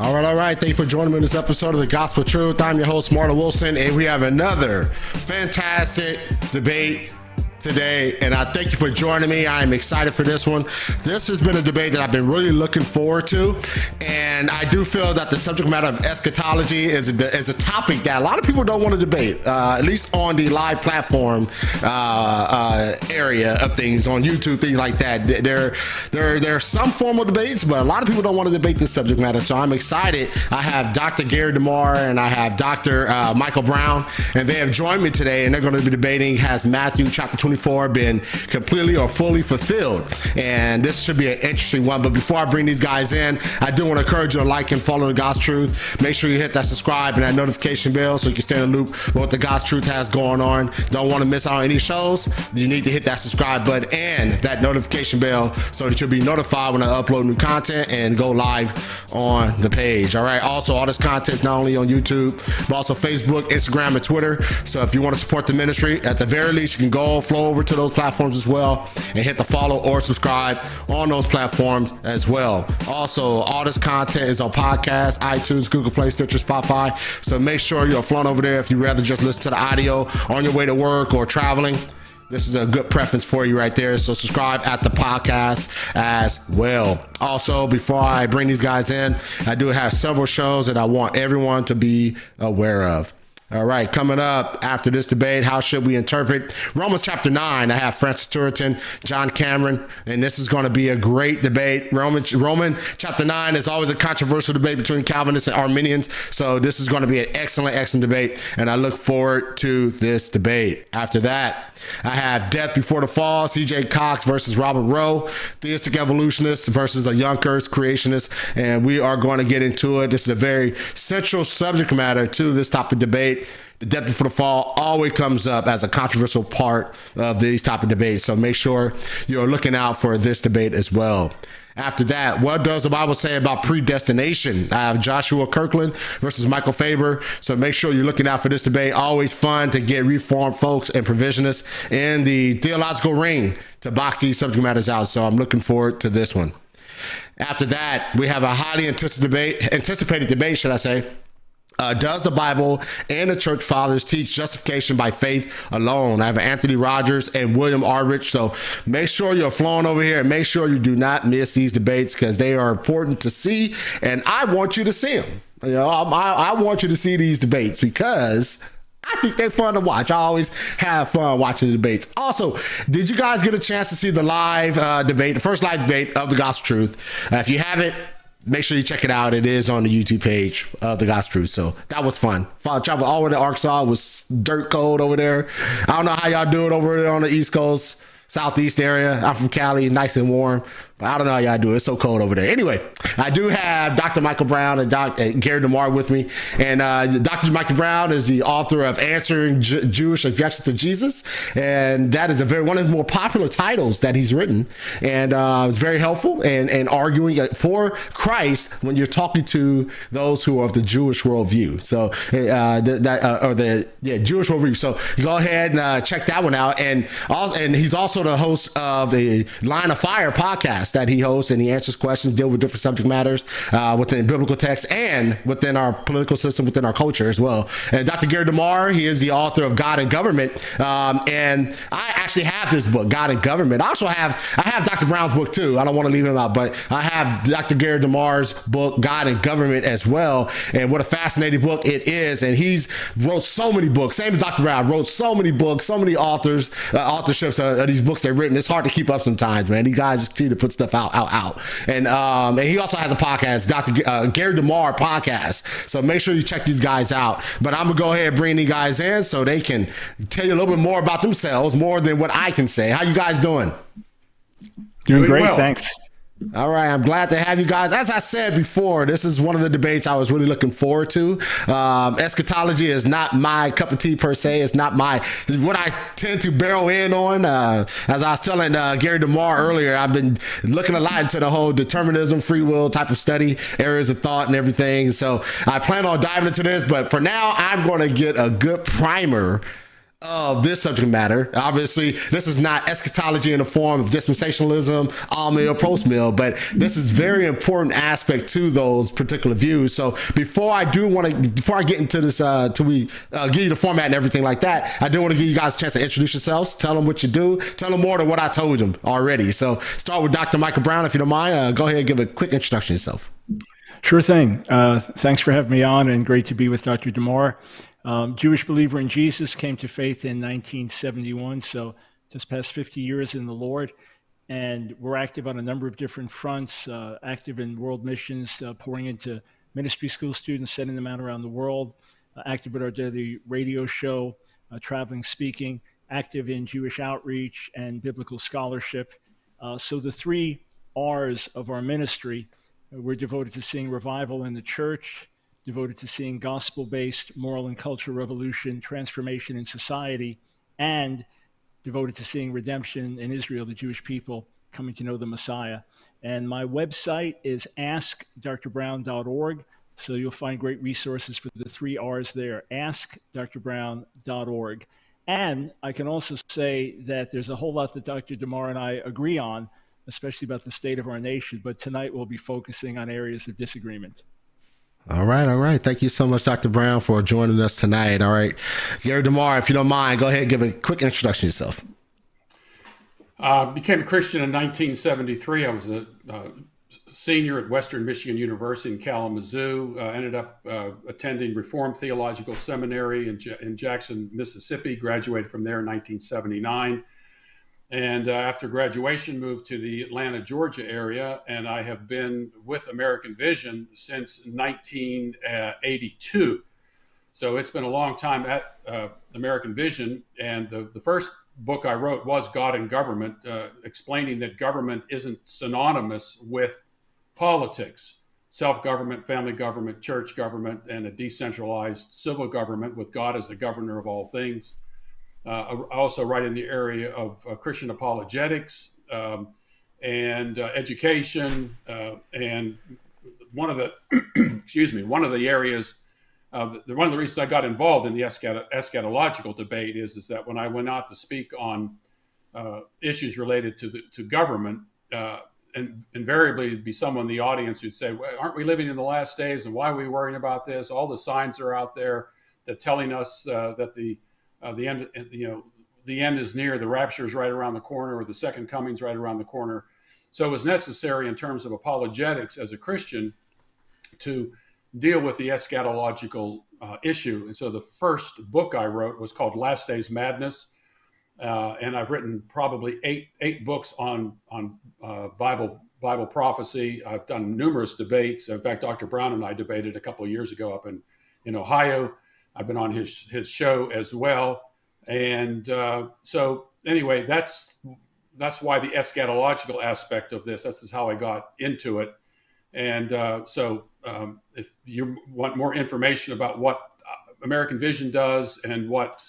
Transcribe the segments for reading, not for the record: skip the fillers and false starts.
All right. Thank you for joining me in this episode of The Gospel Truth. I'm your host, Marta Wilson, and we have another fantastic debate today, and I thank you for joining me. I'm excited for this one. This has been a debate that I've been really looking forward to, and I do feel that the subject matter of eschatology is a topic that a lot of people don't want to debate, at least on the live platform area of things, on YouTube, things like that. There are some formal debates, but a lot of people don't want to debate this subject matter, so I'm excited. I have Dr. DeMar and I have Dr. Michael Brown, and they have joined me today, and they're going to be debating, has Matthew chapter 24 been completely or fully fulfilled? And this should be an interesting one. But before I bring these guys in, I do want to encourage you to like and follow the God's Truth. Make sure you hit that subscribe and that notification bell so you can stay in the loop with what the God's Truth has going on. Don't want to miss out on any shows. You need to hit that subscribe button and that notification bell so that you'll be notified when I upload new content and go live on the page. All right. Also, all this content is not only on YouTube, but also Facebook, Instagram, and Twitter. So if you want to support the ministry, at the very least, you can go flow over to those platforms as well and hit the follow or subscribe on those platforms as well. Also, all this content is on podcasts, iTunes, Google Play, Stitcher, Spotify. So make sure you're flowing over there if you rather just listen to the audio on your way to work or traveling. This is a good preference for you right there. So subscribe at the podcast as well. Also, before I bring these guys in, I do have several shows that I want everyone to be aware of. All right, coming up after this debate, how should we interpret Romans chapter 9? I have Francis Turretin, John Cameron, and this is going to be a great debate. Roman chapter 9 is always a controversial debate between Calvinists and Arminians, so this is going to be an excellent debate, and I look forward to this debate. After that, I have Death Before the Fall, C.J. Cox versus Robert Rowe, theistic evolutionist versus a young earth creationist, and we are going to get into it. This is a very central subject matter to this topic debate. The Death Before the Fall always comes up as a controversial part of these topic debates, so make sure you're looking out for this debate as well. After that, what does the Bible say about predestination? I have Joshua Kirkland versus Michael Faber. So make sure you're looking out for this debate. Always fun to get Reformed folks and provisionists in the theological ring to box these subject matters out. So I'm looking forward to this one. After that, we have a highly anticipated debate, should I say. Does the Bible and the church fathers teach justification by faith alone? I have Anthony Rogers and William Rich. So make sure you're flowing over here and make sure you do not miss these debates because they are important to see. And I want you to see them. You know, I want you to see these debates because I think they're fun to watch. I always have fun watching the debates. Also, did you guys get a chance to see the live debate, the first live debate of the Gospel Truth? If you haven't, make sure you check it out. It is on the YouTube page of the Gospel Truth. So that was fun. Traveled all the way to Arkansas. It was dirt cold over there. I don't know how y'all do it over there on the East Coast, Southeast area. I'm from Cali, nice and warm. But I don't know how y'all do it. It's so cold over there. Anyway, I do have Dr. Michael Brown and Dr. Gary DeMar with me. And Dr. Michael Brown is the author of Answering Jewish Objections to Jesus. And that is one of the more popular titles that he's written. And it's very helpful and arguing for Christ when you're talking to those who are of the Jewish worldview. So Jewish worldview. So you go ahead and check that one out. And he's also the host of the Line of Fire podcast that he hosts, and he answers questions, deal with different subject matters within biblical text and within our political system, within our culture as well. And Dr. Gary DeMar, he is the author of God and Government, and I actually have this book, God and Government. I have Dr. Brown's book too. I don't want to leave him out, but I have Dr. Gary DeMar's book, God and Government, as well. And what a fascinating book it is. And he's wrote so many books, same as Dr. Brown, wrote so many books, so many authorships of these books they've written. It's hard to keep up sometimes, man. These guys continue to put stuff out. And he also has a podcast, Dr. Gary DeMar podcast. So make sure you check these guys out. But I'm going to go ahead and bring these guys in so they can tell you a little bit more about themselves, more than what I can say. How you guys doing? Doing great, well. Thanks. All right, I'm glad to have you guys. As I said before, this is one of the debates I was really looking forward to. Eschatology is not my cup of tea per se. It's not what I tend to barrel in on. As I was telling Gary DeMar earlier, I've been looking a lot into the whole determinism, free will type of study, areas of thought and everything. So I plan on diving into this, but for now, I'm going to get a good primer of this subject matter. Obviously, this is not eschatology in the form of dispensationalism, all meal, post meal, but this is very important aspect to those particular views. So before I get into this, till we give you the format and everything like that, I do want to give you guys a chance to introduce yourselves, tell them what you do, tell them more than what I told them already. So start with Dr. Michael Brown, if you don't mind. Go ahead and give a quick introduction yourself. Sure thing. Thanks for having me on, and great to be with Dr. DeMar. Jewish believer in Jesus, came to faith in 1971, so just past 50 years in the Lord. And we're active on a number of different fronts, active in world missions, pouring into ministry school students, sending them out around the world, active with our daily radio show, traveling, speaking, active in Jewish outreach and biblical scholarship. So the three R's of our ministry, we're devoted to seeing revival in the church, devoted to seeing gospel-based moral and cultural revolution, transformation in society, and devoted to seeing redemption in Israel, the Jewish people coming to know the Messiah. And my website is askdrbrown.org. So you'll find great resources for the three R's there, askdrbrown.org. And I can also say that there's a whole lot that Dr. DeMar and I agree on, especially about the state of our nation. But tonight we'll be focusing on areas of disagreement. All right. Thank you so much, Dr. Brown, for joining us tonight. All right. Gary DeMar, if you don't mind, go ahead and give a quick introduction yourself. Became a Christian in 1973. I was a senior at Western Michigan University in Kalamazoo. Ended up attending Reformed Theological Seminary in Jackson, Mississippi. Graduated from there in 1979. And after graduation, moved to the Atlanta, Georgia area, and I have been with American Vision since 1982. So it's been a long time at American Vision, and the first book I wrote was God and Government, explaining that government isn't synonymous with politics. Self-government, family government, church government, and a decentralized civil government with God as the governor of all things. I also write in the area of Christian apologetics and education. And one of the, one of the areas, one of the reasons I got involved in the eschatological debate is that when I went out to speak on issues related to government, and invariably it'd be someone in the audience who'd say, well, aren't we living in the last days? And why are we worrying about this? All the signs are out there that telling us that the end, the end is near, the rapture is right around the corner, or the second coming is right around the corner. So it was necessary in terms of apologetics as a Christian to deal with the eschatological issue. And so the first book I wrote was called Last Days Madness. And I've written probably eight books on Bible prophecy. I've done numerous debates. In fact, Dr. Brown and I debated a couple of years ago up in Ohio. I've been on his show as well. And so anyway, that's why the eschatological aspect of this, that's how I got into it. And so if you want more information about what American Vision does and what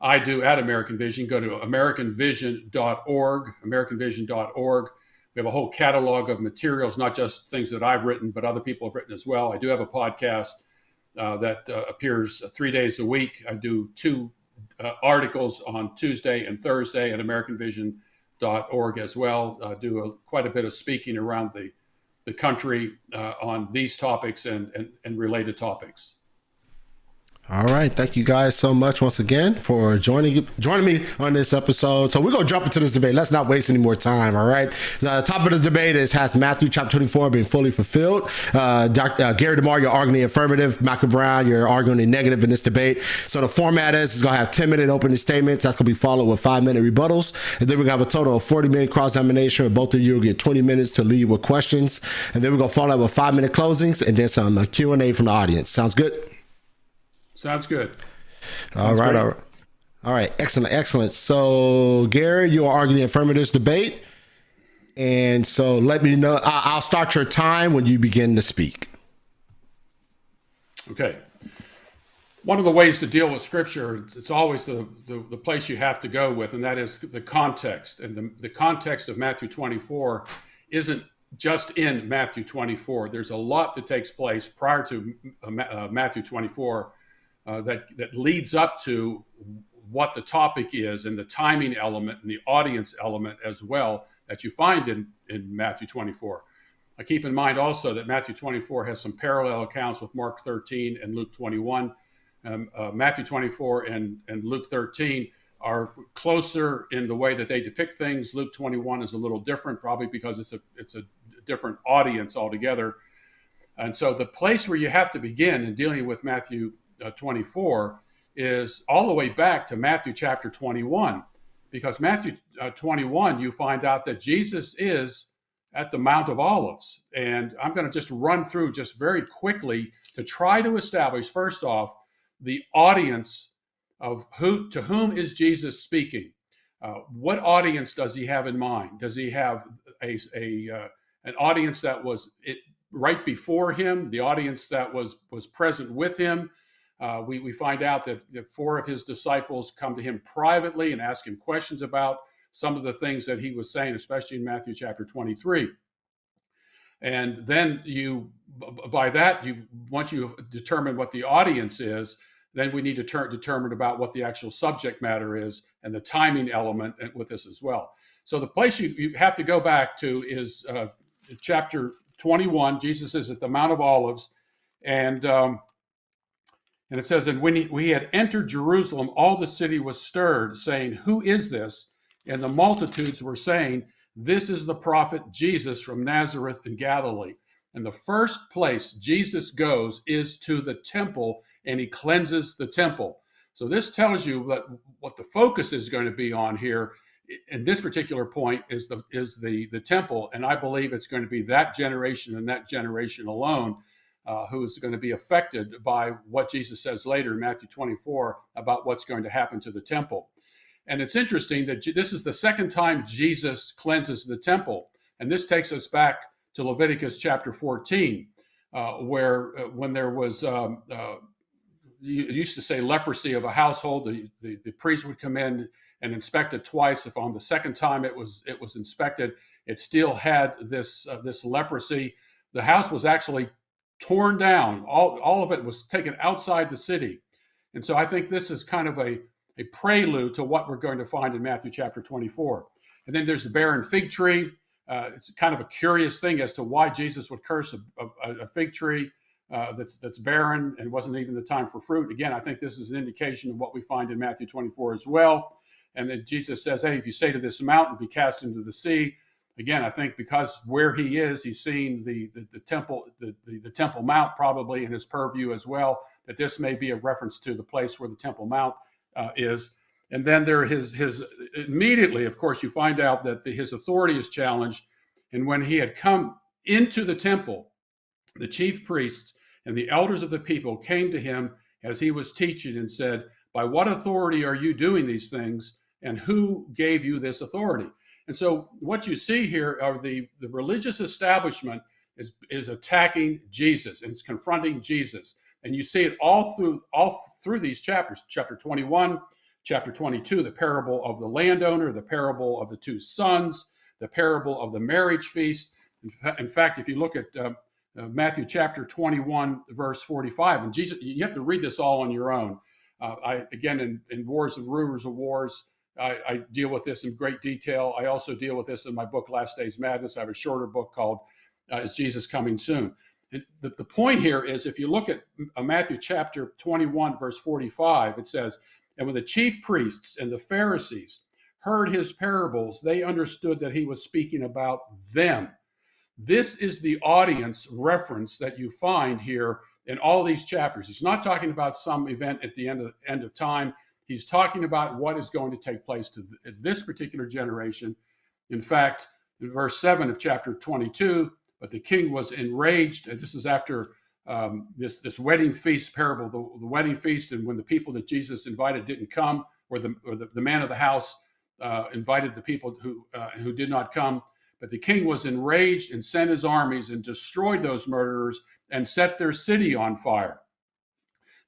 I do at American Vision, go to americanvision.org, americanvision.org. We have a whole catalog of materials, not just things that I've written, but other people have written as well. I do have a podcast that appears 3 days a week. I do two articles on Tuesday and Thursday at americanvision.org as well. I do quite a bit of speaking around the country on these topics and related topics. All right. Thank you guys so much once again for joining me on this episode. So we're going to jump into this debate. Let's not waste any more time. All right. The top of the debate has Matthew chapter 24 being fully fulfilled. Gary DeMar, you're arguing the affirmative. Michael Brown, you're arguing the negative in this debate. So the format is going to have 10-minute opening statements. That's going to be followed with 5-minute rebuttals. And then we're going to have a total of 40-minute cross-examination. Both of you will get 20 minutes to lead with questions. And then we're going to follow up with 5-minute closings and then some Q&A from the audience. Sounds good? Sounds good. All right. Excellent. So, Gary, you are arguing the affirmative debate. And so let me know. I'll start your time when you begin to speak. Okay. One of the ways to deal with Scripture, it's always the place you have to go with, and that is the context. And the context of Matthew 24 isn't just in Matthew 24. There's a lot that takes place prior to Matthew 24 that leads up to what the topic is and the timing element and the audience element as well that you find in Matthew 24. I keep in mind also that Matthew 24 has some parallel accounts with Mark 13 and Luke 21. Matthew 24 and Luke 13 are closer in the way that they depict things. Luke 21 is a little different, probably because it's a different audience altogether. And so the place where you have to begin in dealing with Matthew 24 is all the way back to Matthew chapter 21, because Matthew 21, you find out that Jesus is at the Mount of Olives. And I'm going to just run through just very quickly to try to establish, first off, the audience of to whom is Jesus speaking? What audience does he have in mind? Does he have an audience that was right before him, the audience that was present with him? We find out that 4 of his disciples come to him privately and ask him questions about some of the things that he was saying, especially in Matthew chapter 23. And then once you determine what the audience is, then we need to determine about what the actual subject matter is and the timing element with this as well. So the place you have to go back to is chapter 21. Jesus is at the Mount of Olives, and it says, and when we had entered Jerusalem, all the city was stirred, saying, "Who is this?" And the multitudes were saying, "This is the prophet Jesus from Nazareth in Galilee." And the first place Jesus goes is to the temple, and he cleanses the temple. So this tells you that what the focus is going to be on here in this particular point is the temple. And I believe it's going to be that generation and that generation alone who is going to be affected by what Jesus says later in Matthew 24 about what's going to happen to the temple. And it's interesting that this is the second time Jesus cleanses the temple. And this takes us back to Leviticus chapter 14, where when there was, you used to say leprosy of a household, the priest would come in and inspect it twice. If on the second time it was inspected, it still had this leprosy, the house was actually torn down. All of it was taken outside the city. And so I think this is kind of a prelude to what we're going to find in Matthew chapter 24. And then there's the barren fig tree. It's kind of a curious thing as to why Jesus would curse a fig tree that's barren and wasn't even the time for fruit. Again, I think this is an indication of what we find in Matthew 24 as well. And then Jesus says, hey, if you say to this mountain, be cast into the sea. Again, I think because where he is, he's seeing the temple, the Temple Mount probably in his purview as well, that this may be a reference to the place where the Temple Mount is. And then there his immediately, of course, you find out that his authority is challenged. And when he had come into the temple, the chief priests and the elders of the people came to him as he was teaching and said, by what authority are you doing these things? And who gave you this authority? And so what you see here are the religious establishment is attacking Jesus and it's confronting Jesus. And you see it all through these chapters, chapter 21, chapter 22, the parable of the landowner, the parable of the 2 sons, the parable of the marriage feast. In fact, if you look at Matthew chapter 21, verse 45, and Jesus, you have to read this all on your own. Again, in Wars and Rumors of Wars, I deal with this in great detail. I also deal with this in my book, Last Days Madness. I have a shorter book called Is Jesus Coming Soon? And the point here is, if you look at Matthew chapter 21, verse 45, it says, and when the chief priests and the Pharisees heard his parables, they understood that he was speaking about them. This is the audience reference that you find here in all these chapters. He's not talking about some event at the end of time. He's talking about what is going to take place to this particular generation. In fact, in verse 7 of chapter 22, but the king was enraged. And this is after this wedding feast parable, the wedding feast, and when the people that Jesus invited didn't come, or the man of the house invited the people who did not come. But the king was enraged and sent his armies and destroyed those murderers and set their city on fire.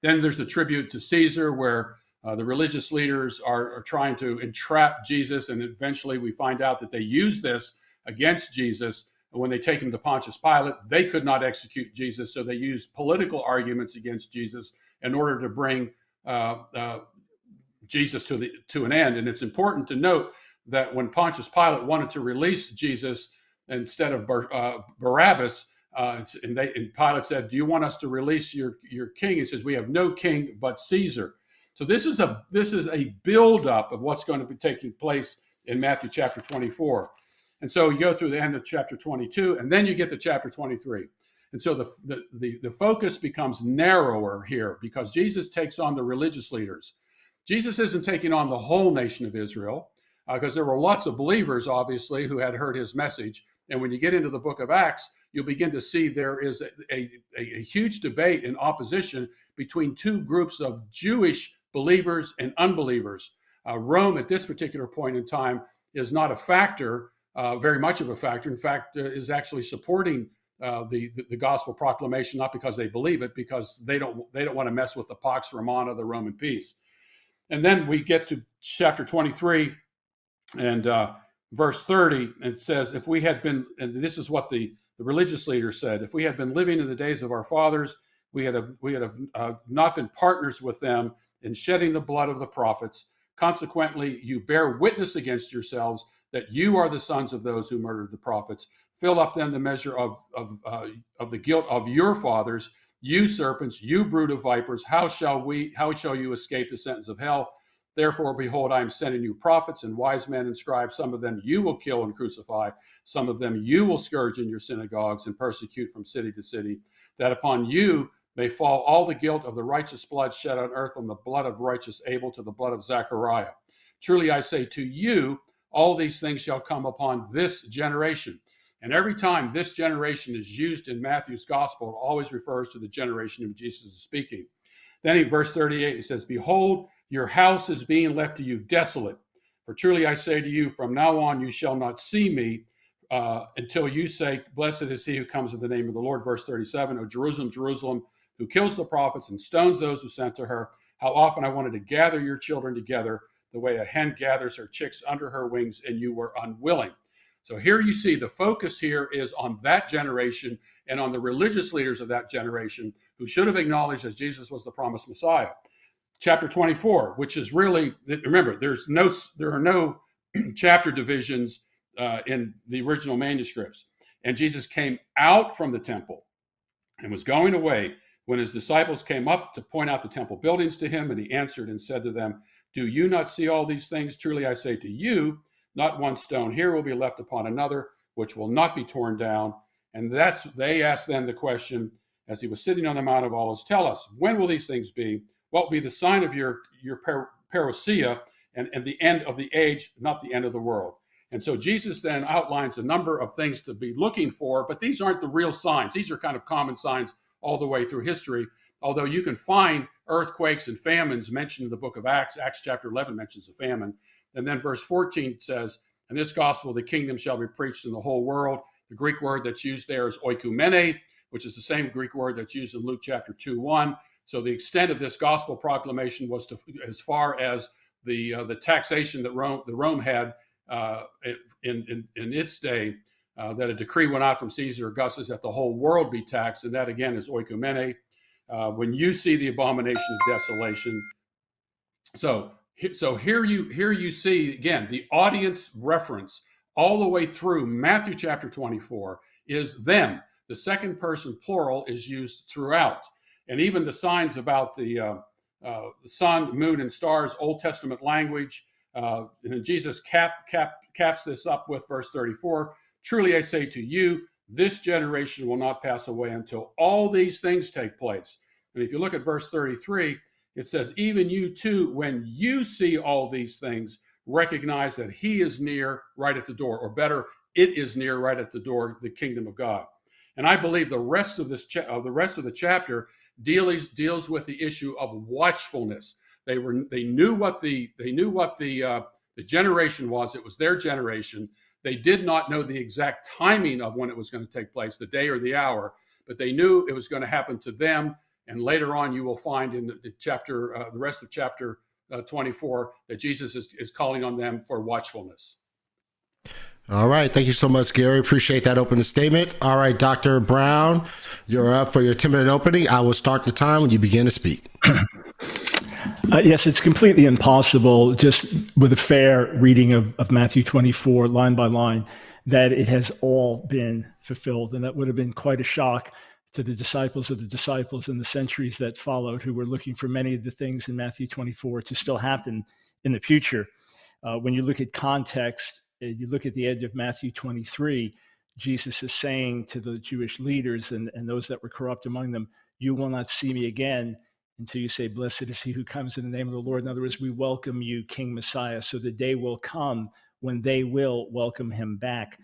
Then there's the tribute to Caesar, where the religious leaders are trying to entrap Jesus, and eventually we find out that they use this against Jesus. When they take him to Pontius Pilate, they could not execute Jesus, so they used political arguments against Jesus in order to bring Jesus to an end. And it's important to note that when Pontius Pilate wanted to release Jesus instead of Barabbas, and Pilate said, "Do you want us to release your king?" He says, "We have no king but Caesar." So this is a buildup of what's going to be taking place in Matthew chapter 24. And so you go through the end of chapter 22, and then you get to chapter 23. And so the focus becomes narrower here because Jesus takes on the religious leaders. Jesus isn't taking on the whole nation of Israel, because there were lots of believers, obviously, who had heard his message. And when you get into the book of Acts, you'll begin to see there is a huge debate and opposition between two groups of Jewish believers and unbelievers. Rome, at this particular point in time, is not a factor, very much of a factor. In fact, is actually supporting the gospel proclamation, not because they believe it, because they don't want to mess with the Pax Romana, the Roman peace. And then we get to chapter 23 and verse 30, and it says, "If we had been," and this is what the religious leaders said, "if we had been living in the days of our fathers, we had not been partners with them in shedding the blood of the prophets. Consequently, you bear witness against yourselves that you are the sons of those who murdered the prophets. Fill up then the measure of the guilt of your fathers. You serpents, you brood of vipers, how shall you escape the sentence of hell? Therefore, behold, I am sending you prophets and wise men and scribes. Some of them you will kill and crucify. Some of them you will scourge in your synagogues and persecute from city to city, that upon you may fall all the guilt of the righteous blood shed on earth, from the blood of righteous Abel to the blood of Zechariah. Truly I say to you, all these things shall come upon this generation." And every time this generation is used in Matthew's gospel, it always refers to the generation of Jesus is speaking. Then in verse 38, he says, "Behold, your house is being left to you desolate. For truly I say to you, from now on you shall not see me until you say, blessed is he who comes in the name of the Lord." Verse 37, "O Jerusalem, Jerusalem, who kills the prophets and stones those who sent to her, how often I wanted to gather your children together the way a hen gathers her chicks under her wings, and you were unwilling." So here you see the focus here is on that generation and on the religious leaders of that generation who should have acknowledged that Jesus was the promised Messiah. Chapter 24, which is really, remember, there are no chapter divisions in the original manuscripts. "And Jesus came out from the temple and was going away when his disciples came up to point out the temple buildings to him, and he answered and said to them, do you not see all these things? Truly I say to you, not one stone here will be left upon another, which will not be torn down." And they asked then the question, as he was sitting on the Mount of Olives, "Tell us, when will these things be? What will be the sign of your parousia and the end of the age, not the end of the world?" And so Jesus then outlines a number of things to be looking for, but these aren't the real signs. These are kind of common signs all the way through history, although you can find earthquakes and famines mentioned in the book of Acts. Acts chapter 11 mentions a famine. And then verse 14 says, "In this gospel, the kingdom shall be preached in the whole world." The Greek word that's used there is oikumene, which is the same Greek word that's used in Luke chapter 2:1. So the extent of this gospel proclamation was as far as the taxation that Rome had in its day, that a decree went out from Caesar Augustus that the whole world be taxed, and that again is oikumene. When you see the abomination of desolation, so here you see again the audience reference all the way through Matthew chapter 24 is them. The second person plural is used throughout, and even the signs about the sun, moon, and stars, Old Testament language. And Jesus caps this up with verse 34. "Truly I say to you, this generation will not pass away until all these things take place." And if you look at verse 33, it says, "Even you too, when you see all these things, recognize that he is near, right at the door," or better, it is near, right at the door, the kingdom of God. And I believe the rest of the chapter deals with the issue of watchfulness. They knew what the generation was. It was their generation. They did not know the exact timing of when it was going to take place, the day or the hour, but they knew it was going to happen to them. And later on, you will find in the rest of chapter 24 that Jesus is calling on them for watchfulness. All right. Thank you so much, Gary. Appreciate that opening statement. All right, Dr. Brown, you're up for your 10-minute opening. I will start the time when you begin to speak. Yes, it's completely impossible, just with a fair reading of Matthew 24, line by line, that it has all been fulfilled. And that would have been quite a shock to the disciples of the disciples in the centuries that followed, who were looking for many of the things in Matthew 24 to still happen in the future. When you look at context, you look at the end of Matthew 23, Jesus is saying to the Jewish leaders and those that were corrupt among them, "You will not see me again until you say, 'Blessed is he who comes in the name of the Lord.'" In other words, we welcome you, King Messiah. So the day will come when they will welcome him back.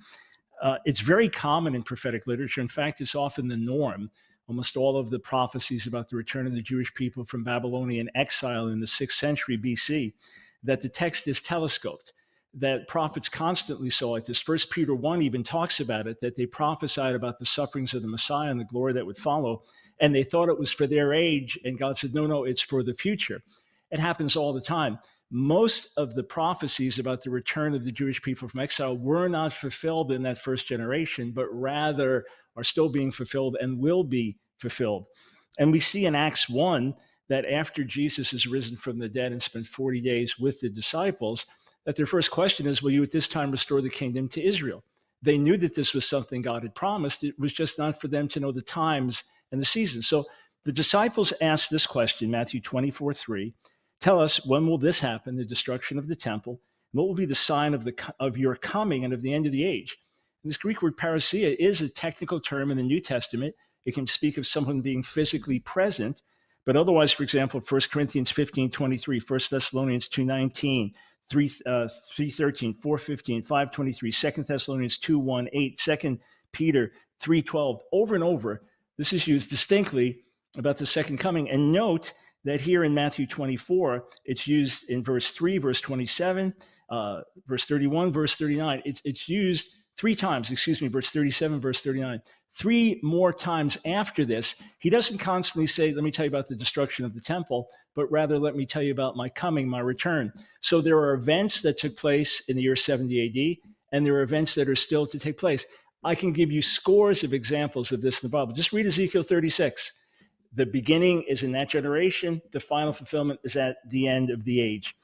It's very common in prophetic literature. In fact, it's often the norm. Almost all of the prophecies about the return of the Jewish people from Babylonian exile in the 6th century BC, that the text is telescoped, that prophets constantly saw it. This 1 Peter 1 even talks about it, that they prophesied about the sufferings of the Messiah and the glory that would follow. And they thought it was for their age. And God said, no, it's for the future. It happens all the time. Most of the prophecies about the return of the Jewish people from exile were not fulfilled in that first generation, but rather are still being fulfilled and will be fulfilled. And we see in Acts 1 that after Jesus is risen from the dead and spent 40 days with the disciples, that their first question is, will you at this time restore the kingdom to Israel? They knew that this was something God had promised. It was just not for them to know the times and the seasons. So the disciples asked this question, Matthew 24:3, tell us, when will this happen, the destruction of the temple? What will be the sign of your coming and of the end of the age? And this Greek word parousia is a technical term in the New Testament. It can speak of someone being physically present, but otherwise, for example, 1 Corinthians 15:23, 1 Thessalonians 2:19, 3:13, 4:15, 5:23, 2 Thessalonians 2:1, 8, 2 Peter 3:12, over and over, this is used distinctly about the second coming. And note that here in Matthew 24, it's used in verse 3, verse 27, verse 31, verse 39. It's used three times, verse 37, verse 39. Three more times after this, he doesn't constantly say, let me tell you about the destruction of the temple, but rather let me tell you about my coming, my return. So there are events that took place in the year 70 AD, and there are events that are still to take place. I can give you scores of examples of this in the Bible. Just read Ezekiel 36. The beginning is in that generation. The final fulfillment is at the end of the age.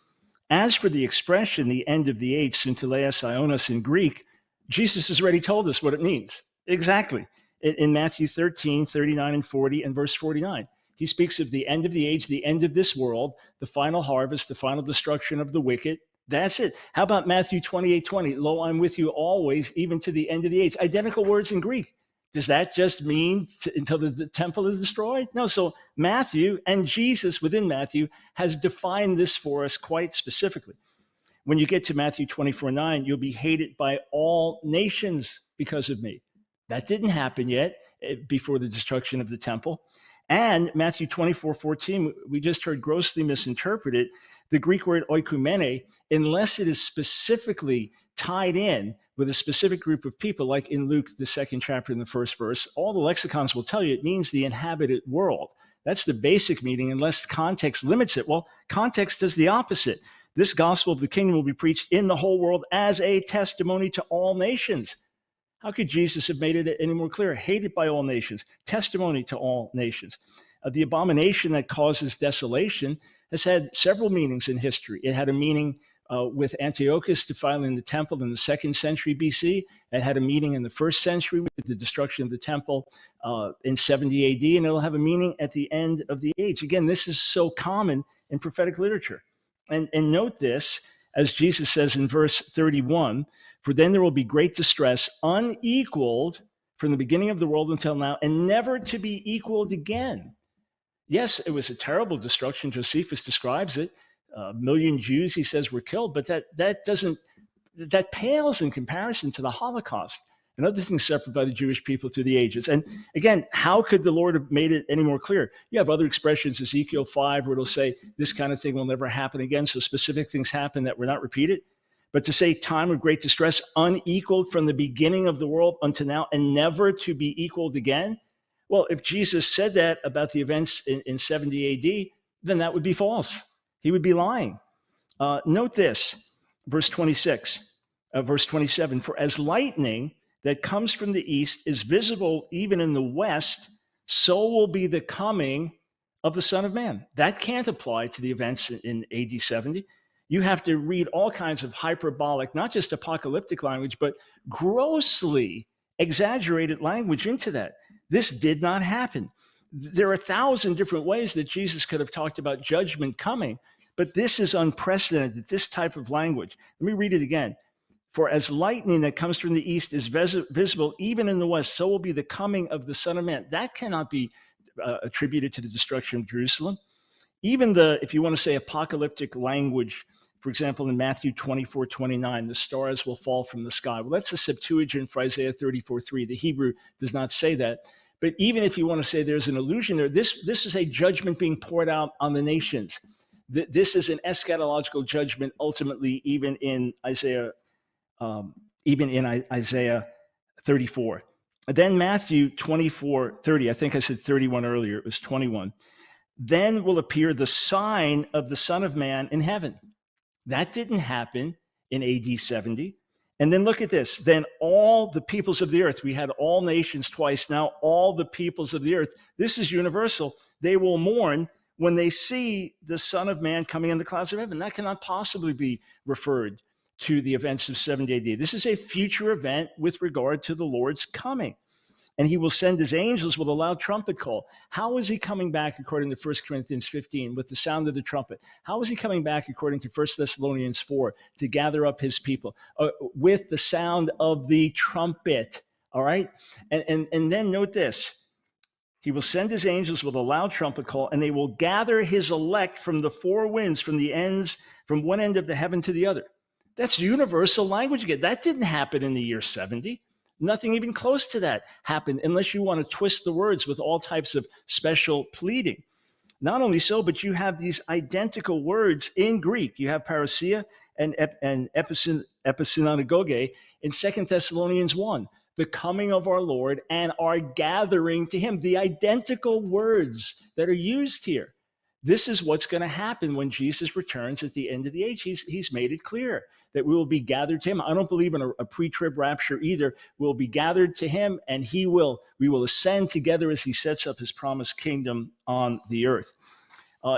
As for the expression, the end of the age, synteleios ionos in Greek, Jesus has already told us what it means. Exactly. In Matthew 13, 39 and 40 and verse 49. He speaks of the end of the age, the end of this world, the final harvest, the final destruction of the wicked. That's it. How about Matthew 28:20? Lo, I'm with you always, even to the end of the age. Identical words in Greek. Does that just mean until the temple is destroyed? No. So Matthew and Jesus within Matthew has defined this for us quite specifically. When you get to Matthew 24:9, you'll be hated by all nations because of me. That didn't happen yet before the destruction of the temple. And Matthew 24:14, we just heard grossly misinterpreted. The Greek word oikumene, unless it is specifically tied in with a specific group of people, like in Luke, the 2nd chapter in the 1st verse, all the lexicons will tell you it means the inhabited world. That's the basic meaning, unless context limits it. Well, context does the opposite. This gospel of the kingdom will be preached in the whole world as a testimony to all nations. How could Jesus have made it any more clear? Hated by all nations, testimony to all nations. The abomination that causes desolation has had several meanings in history. It had a meaning with Antiochus defiling the temple in the 2nd century BC. It had a meaning in the 1st century with the destruction of the temple in 70 AD, and it'll have a meaning at the end of the age. Again, this is so common in prophetic literature. And note this, as Jesus says in verse 31, for then there will be great distress, unequaled from the beginning of the world until now, and never to be equaled again. Yes, it was a terrible destruction. Josephus describes it. 1 million Jews, he says, were killed, but that pales in comparison to the Holocaust and other things suffered by the Jewish people through the ages. And again, how could the Lord have made it any more clear? You have other expressions, Ezekiel 5, where it'll say this kind of thing will never happen again. So specific things happen that were not repeated. But to say time of great distress, unequaled from the beginning of the world unto now, and never to be equaled again. Well, if Jesus said that about the events in 70 AD, then that would be false. He would be lying. Note this, verse 26, verse 27, for as lightning that comes from the east is visible even in the west, so will be the coming of the Son of Man. That can't apply to the events in AD 70. You have to read all kinds of hyperbolic, not just apocalyptic language, but grossly exaggerated language into that. This did not happen. There are 1,000 different ways that Jesus could have talked about judgment coming, but this is unprecedented, this type of language. Let me read it again. For as lightning that comes from the east is visible even in the west, so will be the coming of the Son of Man. That cannot be attributed to the destruction of Jerusalem. Even if you want to say apocalyptic language, for example, in Matthew 24:29, the stars will fall from the sky. Well, that's the Septuagint for Isaiah 34:3. The Hebrew does not say that. But even if you want to say there's an allusion there, this is a judgment being poured out on the nations. This is an eschatological judgment, ultimately, even in Isaiah 34. And then Matthew 24:30, I think I said 31 earlier, it was 21. Then will appear the sign of the Son of Man in heaven. That didn't happen in AD 70. And then look at this. Then all the peoples of the earth, we had all nations twice, now all the peoples of the earth, this is universal. They will mourn when they see the Son of Man coming in the clouds of heaven. That cannot possibly be referred to the events of 70 AD. This is a future event with regard to the Lord's coming. And he will send his angels with a loud trumpet call. How is he coming back according to 1 Corinthians 15 with the sound of the trumpet? How is he coming back according to 1 Thessalonians 4 to gather up his people with the sound of the trumpet? All right. And then note this. He will send his angels with a loud trumpet call, and they will gather his elect from the four winds, from one end of the heaven to the other. That's universal language again. That didn't happen in the year 70. Nothing even close to that happened, unless you want to twist the words with all types of special pleading. Not only so, but you have these identical words in Greek. You have parousia and episynanagoge in 2 Thessalonians 1, the coming of our Lord and our gathering to him. The identical words that are used here. This is what's going to happen when Jesus returns at the end of the age. He's made it clear that we will be gathered to him. I don't believe in a pre-trib rapture either. We'll be gathered to him, and we will ascend together as he sets up his promised kingdom on the earth.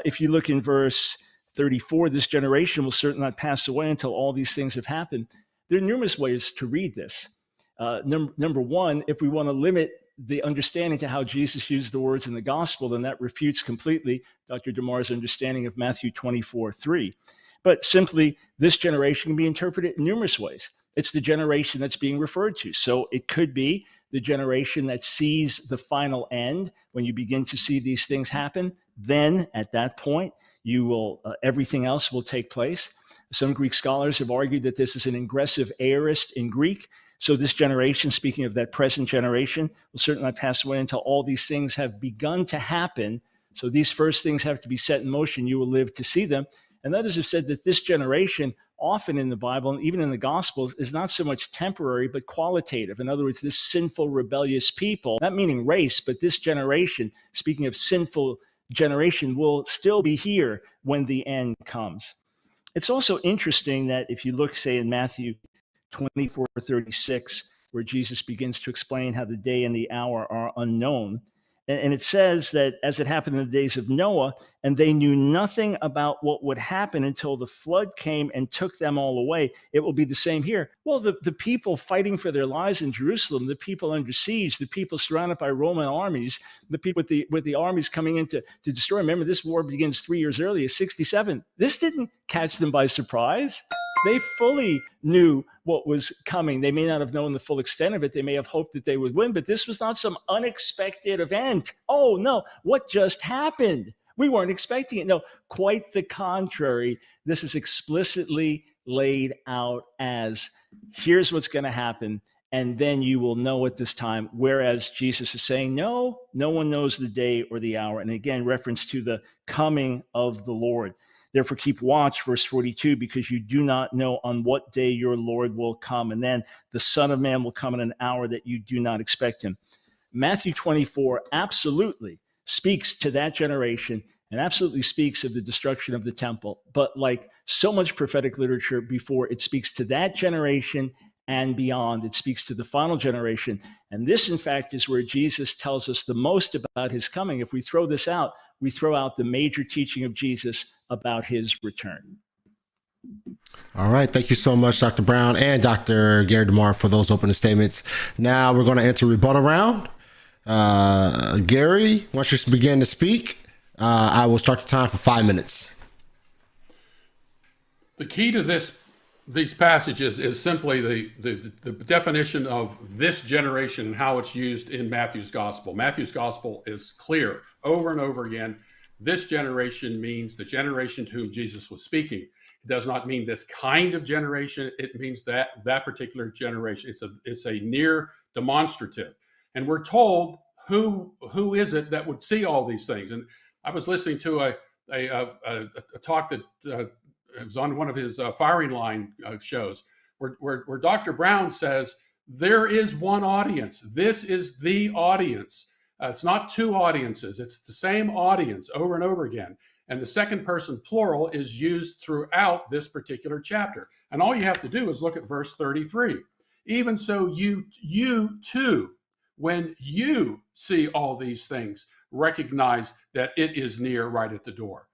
If you look in verse 34, this generation will certainly not pass away until all these things have happened. There are numerous ways to read this. Number one, if we want to limit the understanding to how Jesus used the words in the gospel, then that refutes completely Dr. DeMar's understanding of Matthew 24:3. But simply, this generation can be interpreted in numerous ways. It's the generation that's being referred to. So it could be the generation that sees the final end. When you begin to see these things happen, then at that point, everything else will take place. Some Greek scholars have argued that this is an ingressive aorist in Greek. So this generation, speaking of that present generation, will certainly not pass away until all these things have begun to happen. So these first things have to be set in motion. You will live to see them. And others have said that this generation, often in the Bible and even in the Gospels, is not so much temporary, but qualitative. In other words, this sinful, rebellious people, not meaning race, but this generation, speaking of sinful generation, will still be here when the end comes. It's also interesting that if you look, say, in Matthew 24:36, where Jesus begins to explain how the day and the hour are unknown. And it says that as it happened in the days of Noah, and they knew nothing about what would happen until the flood came and took them all away, it will be the same here. Well, the people fighting for their lives in Jerusalem, the people under siege, the people surrounded by Roman armies, the people with the armies coming in to destroy. Remember, this war begins 3 years earlier, 67. This didn't catch them by surprise. They fully knew what was coming. They may not have known the full extent of it. They may have hoped that they would win, but this was not some unexpected event. Oh, no, what just happened? We weren't expecting it. No, quite the contrary. This is explicitly laid out as, here's what's going to happen, and then you will know at this time. Whereas Jesus is saying, no one knows the day or the hour. And again, reference to the coming of the Lord. Therefore, keep watch, verse 42, because you do not know on what day your Lord will come. And then the Son of Man will come in an hour that you do not expect him. Matthew 24 absolutely speaks to that generation and absolutely speaks of the destruction of the temple. But like so much prophetic literature before, it speaks to that generation and beyond. It speaks to the final generation. And this, in fact, is where Jesus tells us the most about his coming. If we throw this out, we throw out the major teaching of Jesus about his return. All right. Thank you so much, Dr. Brown and Dr. Gary DeMar, for those opening statements. Now we're going to enter rebuttal round. Gary, once you begin to speak, I will start the time for 5 minutes. The key to these passages is simply the definition of this generation and how it's used in Matthew's gospel. Matthew's gospel is clear over and over again. This generation means the generation to whom Jesus was speaking. It does not mean this kind of generation. It means that particular generation. It's a near demonstrative. And we're told who is it that would see all these things. And I was listening to a talk that it was on one of his firing line shows where Dr. Brown says, there is one audience. This is the audience. It's not two audiences. It's the same audience over and over again. And the second person plural is used throughout this particular chapter. And all you have to do is look at verse 33. Even so, you too, when you see all these things, recognize that it is near, right at the door.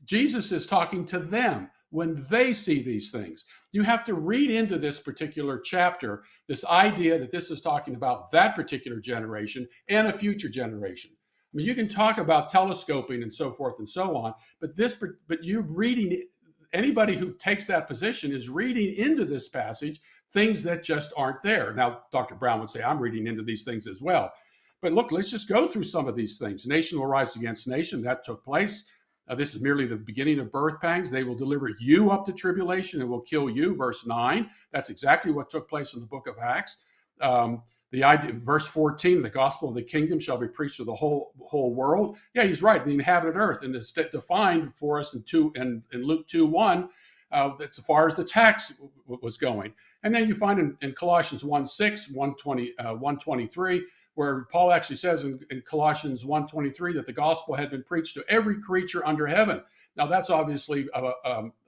Jesus is talking to them when they see these things. You have to read into this particular chapter this idea that this is talking about that particular generation and a future generation. I mean, you can talk about telescoping and so forth and so on, but you're reading, anybody who takes that position is reading into this passage things that just aren't there. Now, Dr. Brown would say, I'm reading into these things as well. But look, let's just go through some of these things. Nation will rise against nation. That took place. This is merely the beginning of birth pangs. They will deliver you up to tribulation and will kill you. Verse 9. That's exactly what took place in the book of Acts. The idea, verse 14, the gospel of the kingdom shall be preached to the whole world. Yeah, he's right. The inhabited earth, and it's defined for us in Luke 2:1. That's as far as the tax was going. And then you find in Colossians 1:6, 123, where Paul actually says in Colossians 1:23 that the gospel had been preached to every creature under heaven. Now, that's obviously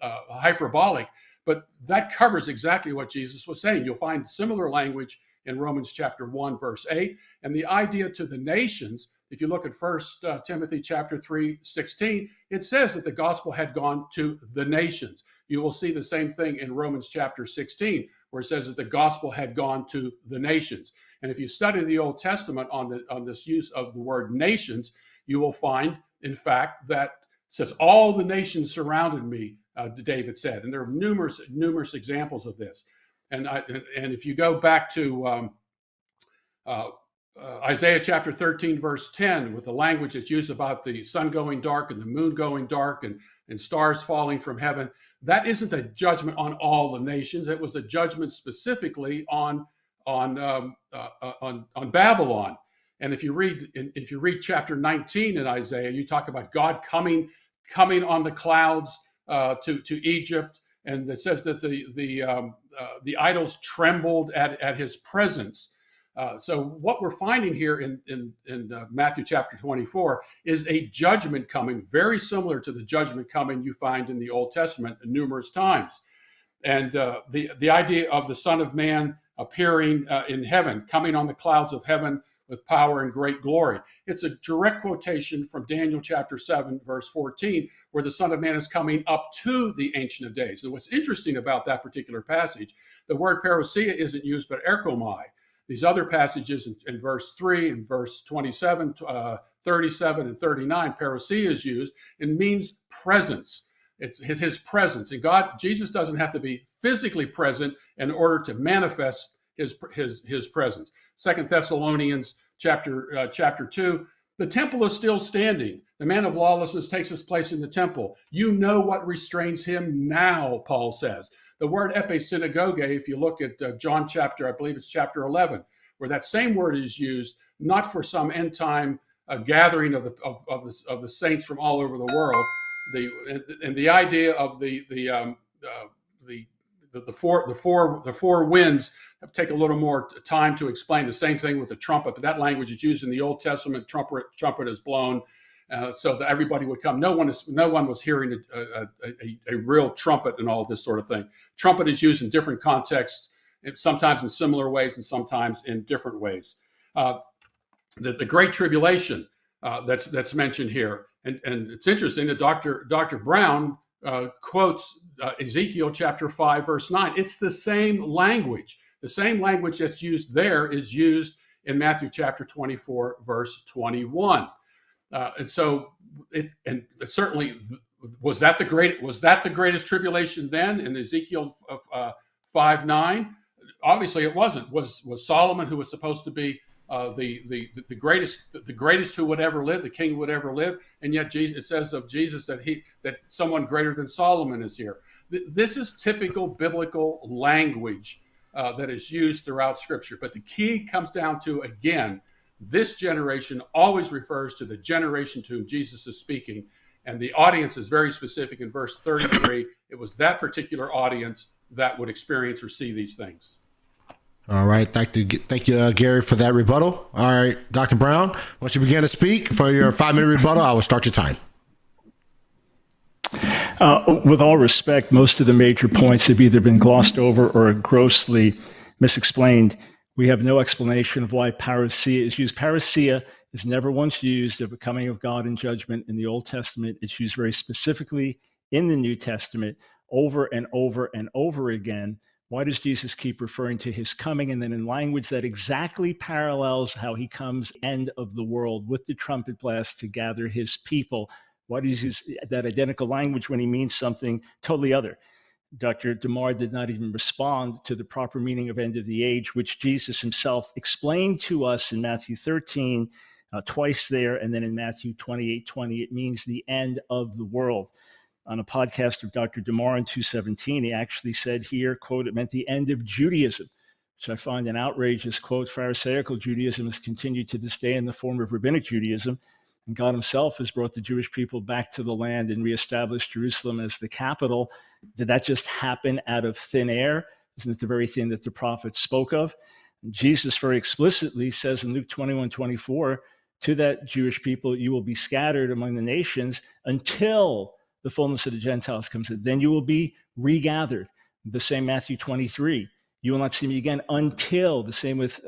hyperbolic, but that covers exactly what Jesus was saying. You'll find similar language in Romans chapter 1, verse 8. And the idea to the nations, if you look at 1 Timothy chapter 3:16, it says that the gospel had gone to the nations. You will see the same thing in Romans chapter 16, where it says that the gospel had gone to the nations. And if you study the Old Testament on this use of the word nations, you will find, in fact, that it says, all the nations surrounded me, David said. And there are numerous examples of this. And if you go back to Isaiah chapter 13, verse 10, with the language that's used about the sun going dark and the moon going dark and stars falling from heaven, that isn't a judgment on all the nations. It was a judgment specifically on Babylon. And if you read chapter 19 in Isaiah, you talk about God coming on the clouds to Egypt, and it says that the idols trembled at his presence. So what we're finding here in Matthew chapter 24 is a judgment coming, very similar to the judgment coming you find in the Old Testament numerous times. And the idea of the Son of Man appearing in heaven, coming on the clouds of heaven with power and great glory. It's a direct quotation from Daniel chapter 7, verse 14, where the Son of Man is coming up to the Ancient of Days. And what's interesting about that particular passage, the word parousia isn't used, but erchomai. These other passages in verse 3 and verse 27, 37, and 39, parousia is used and means presence. It's his presence. And Jesus doesn't have to be physically present in order to manifest his presence. 2 Thessalonians chapter 2, the temple is still standing. The man of lawlessness takes his place in the temple. You know what restrains him now, Paul says. The word episynagoge, if you look at John chapter, I believe it's chapter 11, where that same word is used, not for some end time gathering of the saints from all over the world. The idea of the four winds take a little more time to explain. The same thing with the trumpet, but that language is used in the Old Testament. Trumpet is blown, so that everybody would come. No one was hearing a real trumpet and all this sort of thing. Trumpet is used in different contexts, sometimes in similar ways and sometimes in different ways. The Great Tribulation that's mentioned here And it's interesting that Dr. Brown quotes Ezekiel chapter 5, verse 9. It's the same language. The same language that's used there is used in Matthew chapter 24, verse 21. And so, certainly, was that the greatest tribulation then in Ezekiel 5:9? Obviously, it wasn't. Was Solomon, who was supposed to be the greatest who would ever live, the king who would ever live, and yet it says of Jesus that someone greater than Solomon is here. This is typical biblical language that is used throughout Scripture. But the key comes down to, again, this generation always refers to the generation to whom Jesus is speaking, and the audience is very specific. In verse 33, it was that particular audience that would experience or see these things. All right. Thank you, Gary, for that rebuttal. All right, Dr. Brown, once you begin to speak for your 5-minute rebuttal, I will start your time. With all respect, most of the major points have either been glossed over or grossly misexplained. We have no explanation of why parousia is used. Parousia is never once used of a coming of God in judgment in the Old Testament. It's used very specifically in the New Testament over and over and over again. Why does Jesus keep referring to his coming, and then in language that exactly parallels how he comes end of the world with the trumpet blast to gather his people? Why does he use that identical language when he means something totally other? Dr. DeMar did not even respond to the proper meaning of end of the age, which Jesus himself explained to us in Matthew 13, twice there, and then in Matthew 28:20, it means the end of the world. On a podcast of Dr. DeMar in 217, he actually said here, quote, it meant the end of Judaism, which I find an outrageous quote. Pharisaical Judaism has continued to this day in the form of rabbinic Judaism, and God himself has brought the Jewish people back to the land and reestablished Jerusalem as the capital. Did that just happen out of thin air? Isn't it the very thing that the prophets spoke of? And Jesus very explicitly says in Luke 21:24, to that Jewish people, you will be scattered among the nations until the fullness of the Gentiles comes in. Then you will be regathered. The same Matthew 23. You will not see me again until, the same with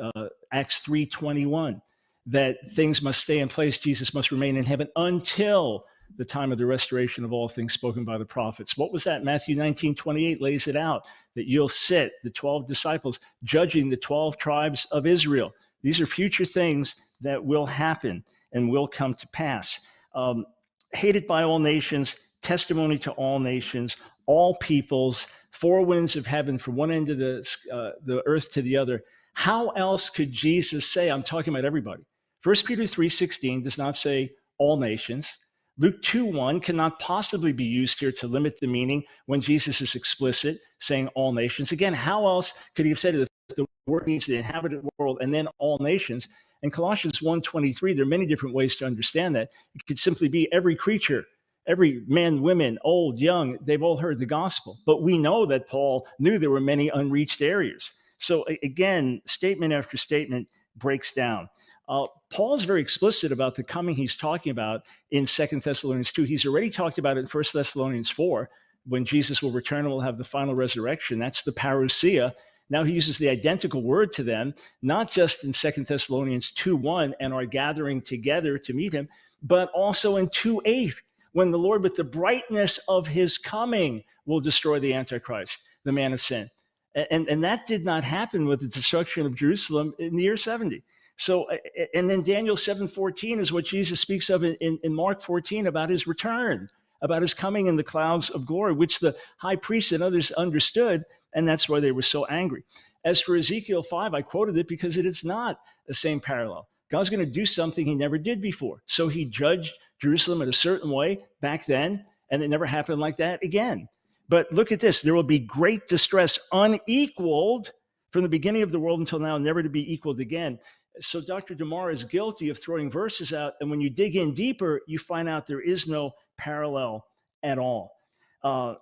Acts 3:21, that things must stay in place. Jesus must remain in heaven until the time of the restoration of all things spoken by the prophets. What was that? Matthew 19:28 lays it out, that you'll sit, the 12 disciples, judging the 12 tribes of Israel. These are future things that will happen and will come to pass. Hated by all nations, testimony to all nations, all peoples, four winds of heaven from one end of the earth to the other. How else could Jesus say, I'm talking about everybody? 1 Peter 3:16 does not say all nations. Luke 2:1 cannot possibly be used here to limit the meaning when Jesus is explicit, saying all nations. Again, how else could he have said it if the word means the inhabited world and then all nations? In Colossians 1:23, there are many different ways to understand that. It could simply be every creature, every man, women, old, young, they've all heard the gospel. But we know that Paul knew there were many unreached areas. So again, statement after statement breaks down. Paul's very explicit about the coming he's talking about in 2 Thessalonians 2. He's already talked about it in 1 Thessalonians 4, when Jesus will return and will have the final resurrection. That's the parousia. Now he uses the identical word to them, not just in 2 Thessalonians 2:1 and are gathering together to meet him, but also in 2:8, when the Lord, with the brightness of his coming, will destroy the Antichrist, the man of sin. And that did not happen with the destruction of Jerusalem in the year 70. So, and then Daniel 7:14 is what Jesus speaks of in Mark 14 about his return, about his coming in the clouds of glory, which the high priests and others understood, and that's why they were so angry. As for Ezekiel 5, I quoted it because it is not the same parallel. God's going to do something he never did before. So he judged Jerusalem in a certain way back then, and it never happened like that again. But look at this. There will be great distress unequaled from the beginning of the world until now, never to be equaled again. So Dr. DeMar is guilty of throwing verses out, and when you dig in deeper, you find out there is no parallel at all.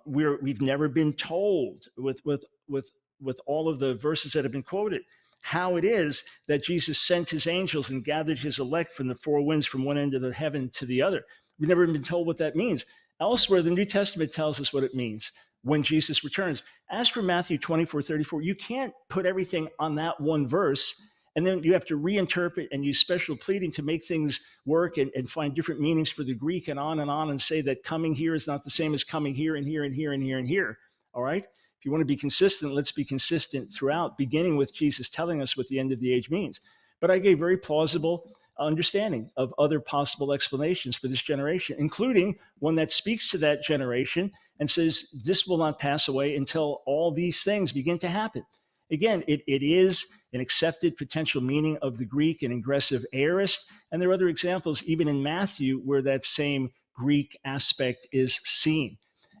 We've never been told with all of the verses that have been quoted how it is that Jesus sent his angels and gathered his elect from the four winds from one end of the heaven to the other. We've never been told what that means. Elsewhere, the New Testament tells us what it means when Jesus returns. As for Matthew 24:34, you can't put everything on that one verse And then you have to reinterpret and use special pleading to make things work and find different meanings for the Greek and on, and say that coming here is not the same as coming here and here and here and here and here. All right? If you want to be consistent, let's be consistent throughout, beginning with Jesus telling us what the end of the age means. But I gave very plausible understanding of other possible explanations for this generation, including one that speaks to that generation and says, this will not pass away until all these things begin to happen. Again, it is an accepted potential meaning of the Greek, an ingressive aorist. And there are other examples, even in Matthew, where that same Greek aspect is seen.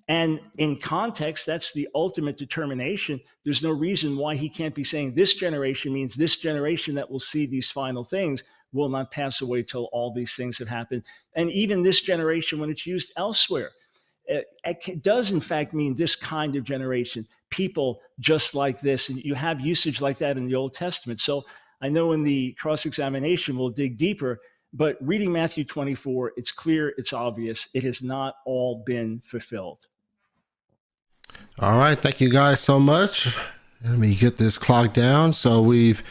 And in context, that's the ultimate determination. There's no reason why he can't be saying this generation means this generation that will see these final things will not pass away till all these things have happened. And even this generation, when it's used elsewhere, it does in fact mean this kind of generation, people just like this. And you have usage like that in the Old Testament. So I know in the cross-examination, we'll dig deeper, but reading Matthew 24, it's clear, it's obvious, it has not all been fulfilled. All right. Thank you guys so much. Let me get this clock down. So we've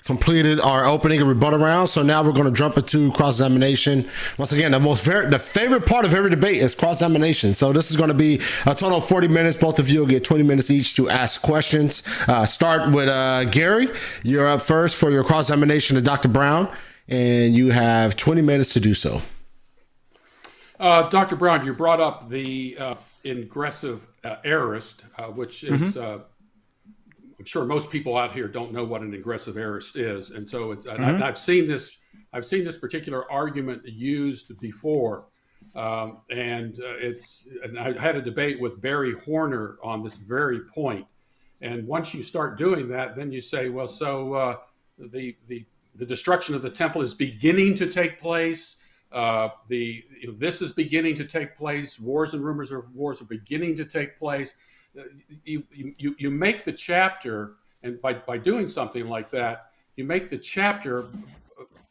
completed our opening and rebuttal round. So now we're going to jump into cross-examination. Once again, the favorite part of every debate is cross-examination. So this is going to be a total of 40 minutes. Both of you will get 20 minutes each to ask questions. Start with Gary. You're up first for your cross-examination to Dr. Brown, and you have 20 minutes to do so. Dr. Brown, you brought up the ingressive aorist, which is I'm sure most people out here don't know what an ingressive aorist is, and so it's. And I've seen this particular argument used before, and I had a debate with Barry Horner on this very point. And once you start doing that, then you say, well, so the destruction of the temple is beginning to take place. This is beginning to take place. Wars and rumors of wars are beginning to take place. You make the chapter, and by doing something like that, you make the chapter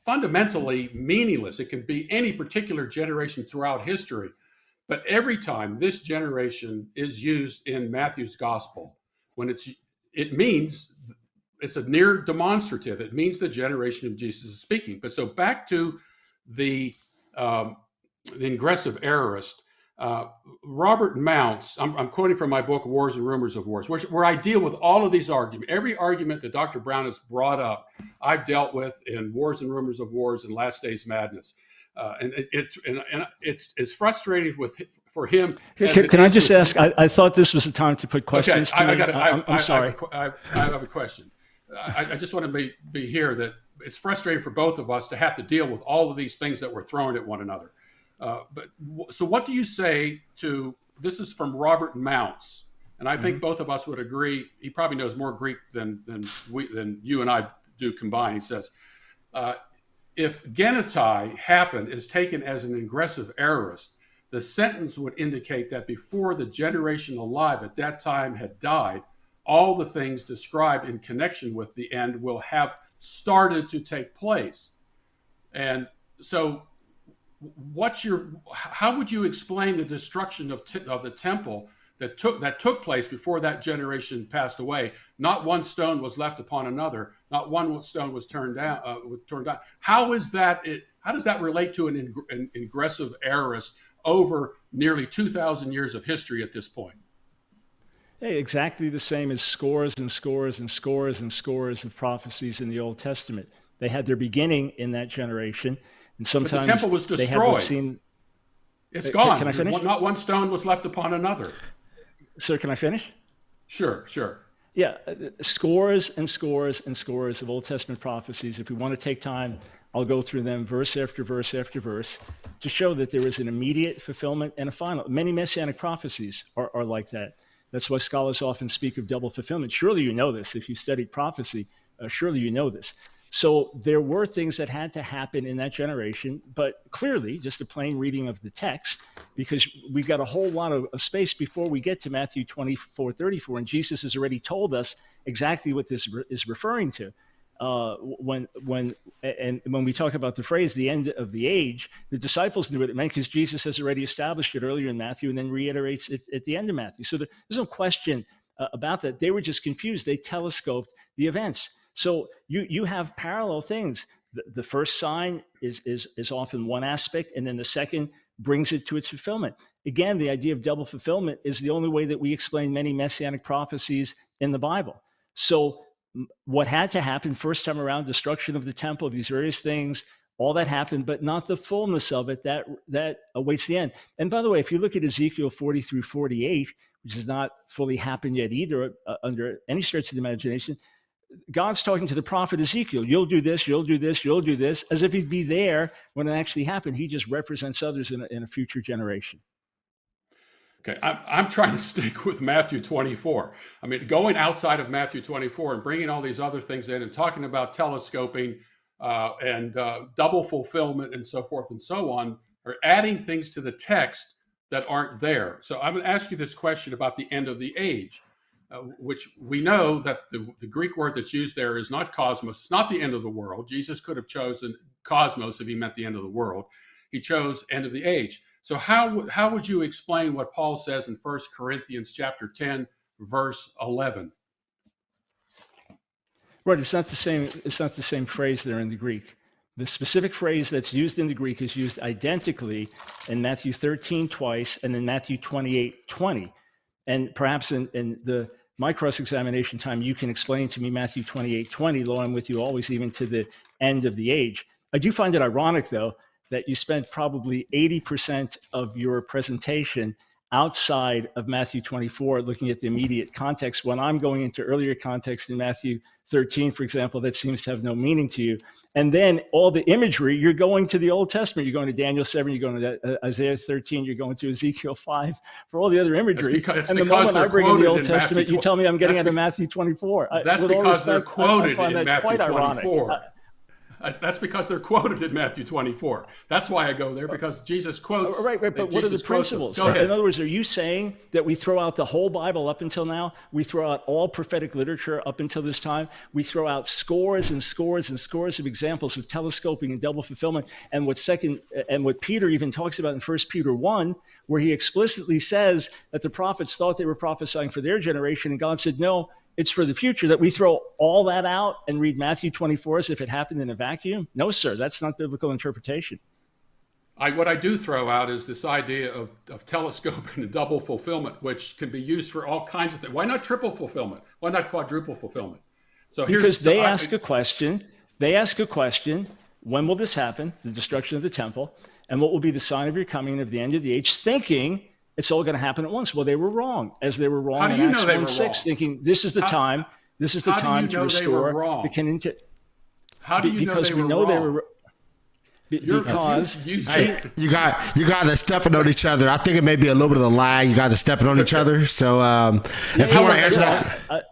fundamentally meaningless. It can be any particular generation throughout history, but every time this generation is used in Matthew's gospel, when it means it's a near demonstrative. It means the generation of Jesus is speaking. But so back to the ingressive aorist. Robert Mounts, I'm quoting from my book, Wars and Rumors of Wars, where I deal with all of these arguments. Every argument that Dr. Brown has brought up, I've dealt with in Wars and Rumors of Wars and Last Days Madness. And it's frustrating for him. Can I just ask? I thought this was the time to put questions. Okay, I'm sorry. I have a question. I just want to be here that it's frustrating for both of us to have to deal with all of these things that we're throwing at one another. So what do you say to, this is from Robert Mounts, and I think both of us would agree, he probably knows more Greek than you and I do combined. He says, if genetai, happen, is taken as an ingressive aorist, the sentence would indicate that before the generation alive at that time had died, all the things described in connection with the end will have started to take place. And so how would you explain the destruction of the temple that took place before that generation passed away? Not one stone was left upon another. Not one stone was turned down. How does that relate to an ingressive aorist over nearly 2,000 years of history at this point? Hey, exactly the same as scores and scores and scores and scores of prophecies in the Old Testament. They had their beginning in that generation. And sometimes but the temple was destroyed. It's gone. Can I finish? Not one stone was left upon another. Sir, can I finish? Sure. Yeah, scores and scores and scores of Old Testament prophecies. If we want to take time, I'll go through them verse after verse after verse to show that there is an immediate fulfillment and a final. Many messianic prophecies are like that. That's why scholars often speak of double fulfillment. Surely you know this. If you studied prophecy, surely you know this. So there were things that had to happen in that generation, but clearly just a plain reading of the text, because we've got a whole lot of space before we get to Matthew 24:34, and Jesus has already told us exactly what this is referring to. When we talk about the phrase, the end of the age, the disciples knew what it meant because Jesus has already established it earlier in Matthew and then reiterates it at the end of Matthew. So there's no question about that. They were just confused. They telescoped the events. So you have parallel things. The first sign is often one aspect, and then the second brings it to its fulfillment. Again, the idea of double fulfillment is the only way that we explain many messianic prophecies in the Bible. So what had to happen first time around, destruction of the temple, these various things, all that happened, but not the fullness of it that awaits the end. And by the way, if you look at Ezekiel 40 through 48, which has not fully happened yet either under any stretch of the imagination, God's talking to the prophet Ezekiel. You'll do this, you'll do this, you'll do this, as if he'd be there when it actually happened. He just represents others in a future generation. Okay, I'm trying to stick with Matthew 24. I mean, going outside of Matthew 24 and bringing all these other things in and talking about telescoping and double fulfillment and so forth and so on, are adding things to the text that aren't there. So I'm going to ask you this question about the end of the age, which we know that the Greek word that's used there is not cosmos. It's not the end of the world. Jesus could have chosen cosmos if he meant the end of the world. He chose end of the age. So how would you explain what Paul says in 1 Corinthians chapter 10, verse 11? Right, it's not the same phrase there in the Greek. The specific phrase that's used in the Greek is used identically in Matthew 13 twice and in Matthew 28:20. And perhaps in my cross-examination time, you can explain to me Matthew 28:20, Lord, I'm with you always, even to the end of the age. I do find it ironic, though, that you spent probably 80% of your presentation outside of Matthew 24, looking at the immediate context, when I'm going into earlier context in Matthew 13, for example, that seems to have no meaning to you. And then all the imagery, you're going to the Old Testament, you're going to Daniel 7, you're going to Isaiah 13, you're going to Ezekiel 5 for all the other imagery. And the moment I bring in the Old Testament, you tell me I'm getting out of Matthew 24. That's because they're quoted in Matthew 24. That's because they're quoted in Matthew 24. That's why I go there, because Jesus quotes. Right. But what are the principles? In other words, are you saying that we throw out the whole Bible up until now? We throw out all prophetic literature up until this time? We throw out scores and scores and scores of examples of telescoping and double fulfillment? And what Peter even talks about in 1 Peter 1, where he explicitly says that the prophets thought they were prophesying for their generation, and God said, no, it's for the future, that we throw all that out and read Matthew 24 as if it happened in a vacuum? No, sir, that's not biblical interpretation. What I do throw out is this idea of telescoping and double fulfillment, which can be used for all kinds of things. Why not triple fulfillment? Why not quadruple fulfillment? So because they ask a question. They ask a question, when will this happen, the destruction of the temple, and what will be the sign of your coming and of the end of the age, thinking it's all going to happen at once. Well, they were wrong, as they were wrong in Acts 1:6, thinking this is the time. This is the time to restore the kingdom. How do you know they were wrong? Because we know they were. Because you got to stepping on each other. I think it may be a little bit of a lag. You got to stepping on each other. So if you want to answer that.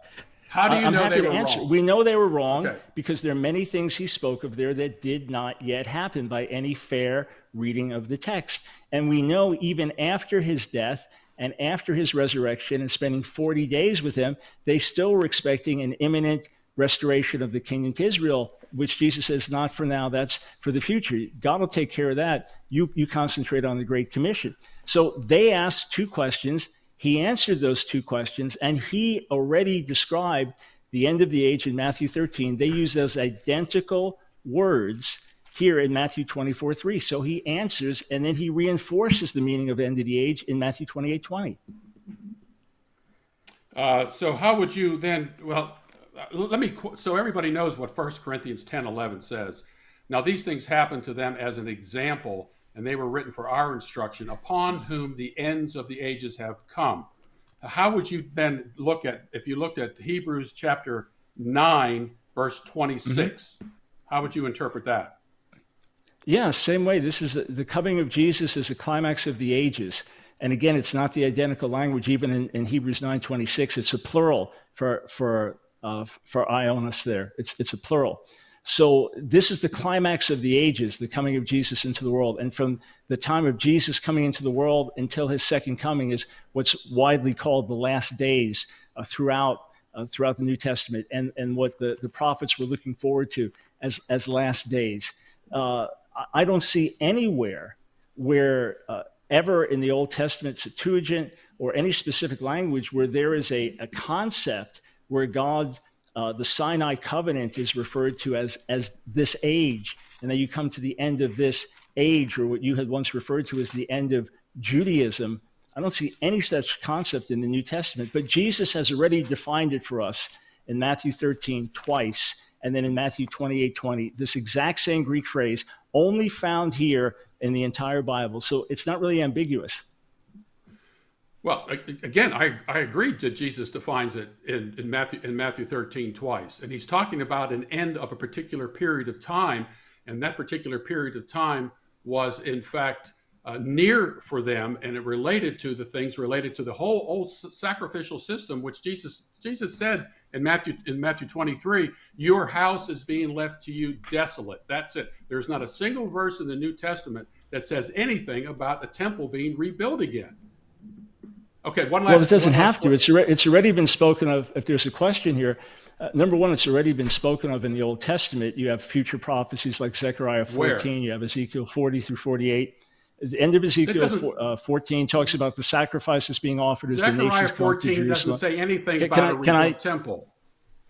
How do you know they were wrong? We know they were wrong because there are many things he spoke of there that did not yet happen by any fair reading of the text. And we know even after his death and after his resurrection and spending 40 days with him, they still were expecting an imminent restoration of the kingdom to Israel, which Jesus says, not for now, that's for the future. God will take care of that. You concentrate on the Great Commission. So they asked two questions. He answered those two questions, and he already described the end of the age in Matthew 13. They use those identical words here in Matthew 24:3. So he answers, and then he reinforces the meaning of end of the age in Matthew 28:20. So how would you then, so everybody knows what 1 Corinthians 10:11 says. Now these things happened to them as an example, and they were written for our instruction, upon whom the ends of the ages have come. How would you then if you looked at Hebrews chapter 9, verse 26, how would you interpret that? Yeah, same way. This is the coming of Jesus is the climax of the ages. And again, it's not the identical language. Even in Hebrews 9:26, it's a plural for Ionis there. It's a plural. So this is the climax of the ages, the coming of Jesus into the world. And from the time of Jesus coming into the world until his second coming is what's widely called the last days throughout the New Testament, and what the prophets were looking forward to as last days. I don't see anywhere where ever in the Old Testament Septuagint or any specific language where there is a concept where God The Sinai covenant is referred to as this age. And then you come to the end of this age, or what you had once referred to as the end of Judaism. I don't see any such concept in the New Testament, but Jesus has already defined it for us in Matthew 13 twice, and then in Matthew 28:20, this exact same Greek phrase, only found here in the entire Bible. So it's not really ambiguous. Well, again, I agree that Jesus defines it in Matthew 13 twice, and he's talking about an end of a particular period of time, and that particular period of time was, in fact, near for them, and it related to the things related to the whole old sacrificial system, which Jesus said in Matthew 23, your house is being left to you desolate. That's it. There's not a single verse in the New Testament that says anything about a temple being rebuilt again. Okay, well, it doesn't have to. It's already been spoken of. If there's a question here, number one, it's already been spoken of in the Old Testament. You have future prophecies like Zechariah 14. Where? You have Ezekiel 40 through 48. The end of Ezekiel 14 talks about the sacrifices being offered as Zechariah the nations come to Jerusalem. Zechariah 14 doesn't say anything about a rebuilt temple.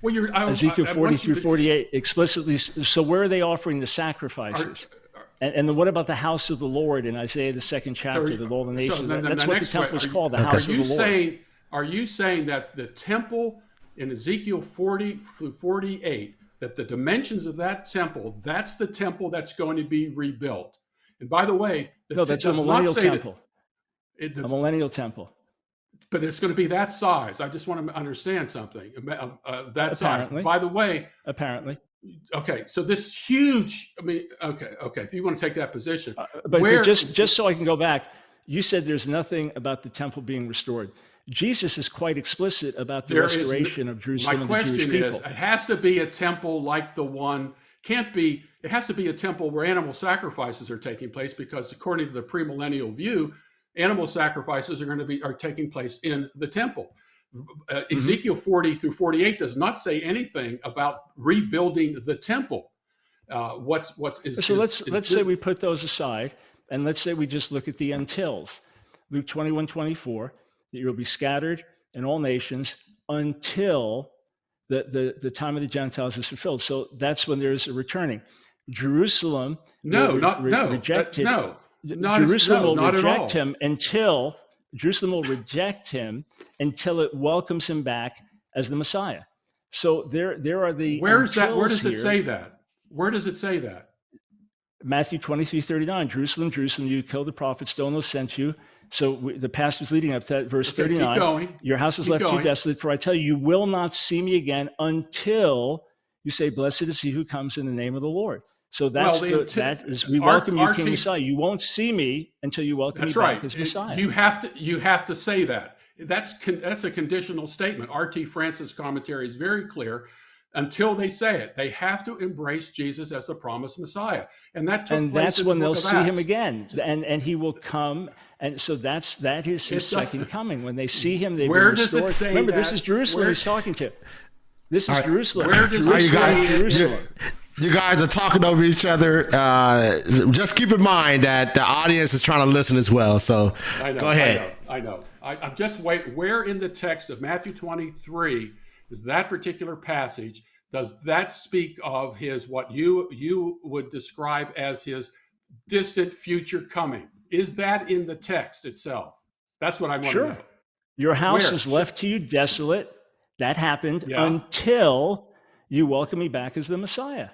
Well, Ezekiel 40 through 48 explicitly. So where are they offering the sacrifices? And then what about the house of the Lord in Isaiah, the 2nd chapter, the Lord of the nations? That's what the temple is called, the house of the Lord. Are you saying that the temple in Ezekiel 40 through 48, that the dimensions of that temple, that's the temple that's going to be rebuilt? And by the way, no, that's a millennial temple. A millennial temple. But it's going to be that size. I just want to understand something. That Apparently. size. By the way. Apparently. Okay, so this huge, okay, if you want to take that position. But just so I can go back, you said there's nothing about the temple being restored. Jesus is quite explicit about the restoration of Jerusalem and the Jewish people. My question is, it has to be a temple like the one, it has to be a temple where animal sacrifices are taking place, because according to the premillennial view, animal sacrifices are taking place in the temple. Ezekiel 40 through 48 does not say anything about rebuilding the temple. So let's say we put those aside, and let's say we just look at the untils. Luke 21:24, that you'll be scattered in all nations until the time of the Gentiles is fulfilled. So that's when there's a returning. Jerusalem reject him. Jerusalem will reject him until Jerusalem will reject him until it welcomes him back as the Messiah. So there are the. Where is that? Where does it say that? Where does it say that? Matthew 23:39. Jerusalem, Jerusalem, you killed the prophets, stone those sent you. So the passage's leading up to that, verse 39. Your house is left to you desolate, for I tell you, you will not see me again until you say, blessed is he who comes in the name of the Lord. So we welcome you, King Messiah. You won't see me until you welcome me back as Messiah. You have to say that. That's a conditional statement. R.T. Francis' commentary is very clear. Until they say it, they have to embrace Jesus as the promised Messiah, and that's when they'll see him again, and he will come. And so that is his second coming. When they see him, they will restore. Does it say Remember, this is Jerusalem he's talking to. This is Jerusalem. Where does Jerusalem? You guys are talking over each other. Just keep in mind that the audience is trying to listen as well. So go ahead. I know. I'm just where in the text of Matthew 23 is that particular passage? Does that speak of what you would describe as his distant future coming? Is that in the text itself? That's what I want to know. Your house is left to you desolate. That happened until you welcome me back as the Messiah.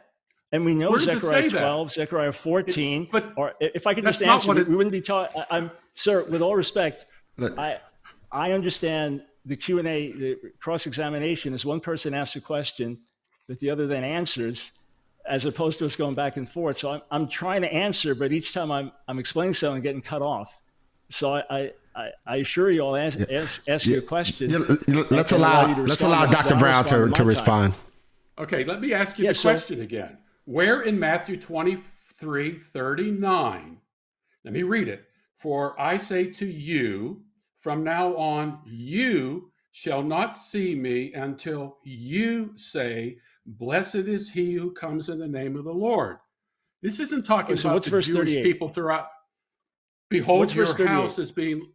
And we know Zechariah 12, Zechariah 14. Or if I could just answer, we wouldn't be taught. Sir, with all respect, I understand the Q&A, the cross-examination is one person asks a question that the other then answers, as opposed to us going back and forth. So I'm trying to answer, but each time I'm explaining something, I'm getting cut off. So I assure you, I'll ask you a question. Let's allow Dr. Brown to respond. Okay, let me ask you the question again. Where in Matthew 23:39, let me read it. For I say to you, from now on, you shall not see me until you say, blessed is he who comes in the name of the Lord. This isn't talking about the Jewish people throughout. Behold, your house is being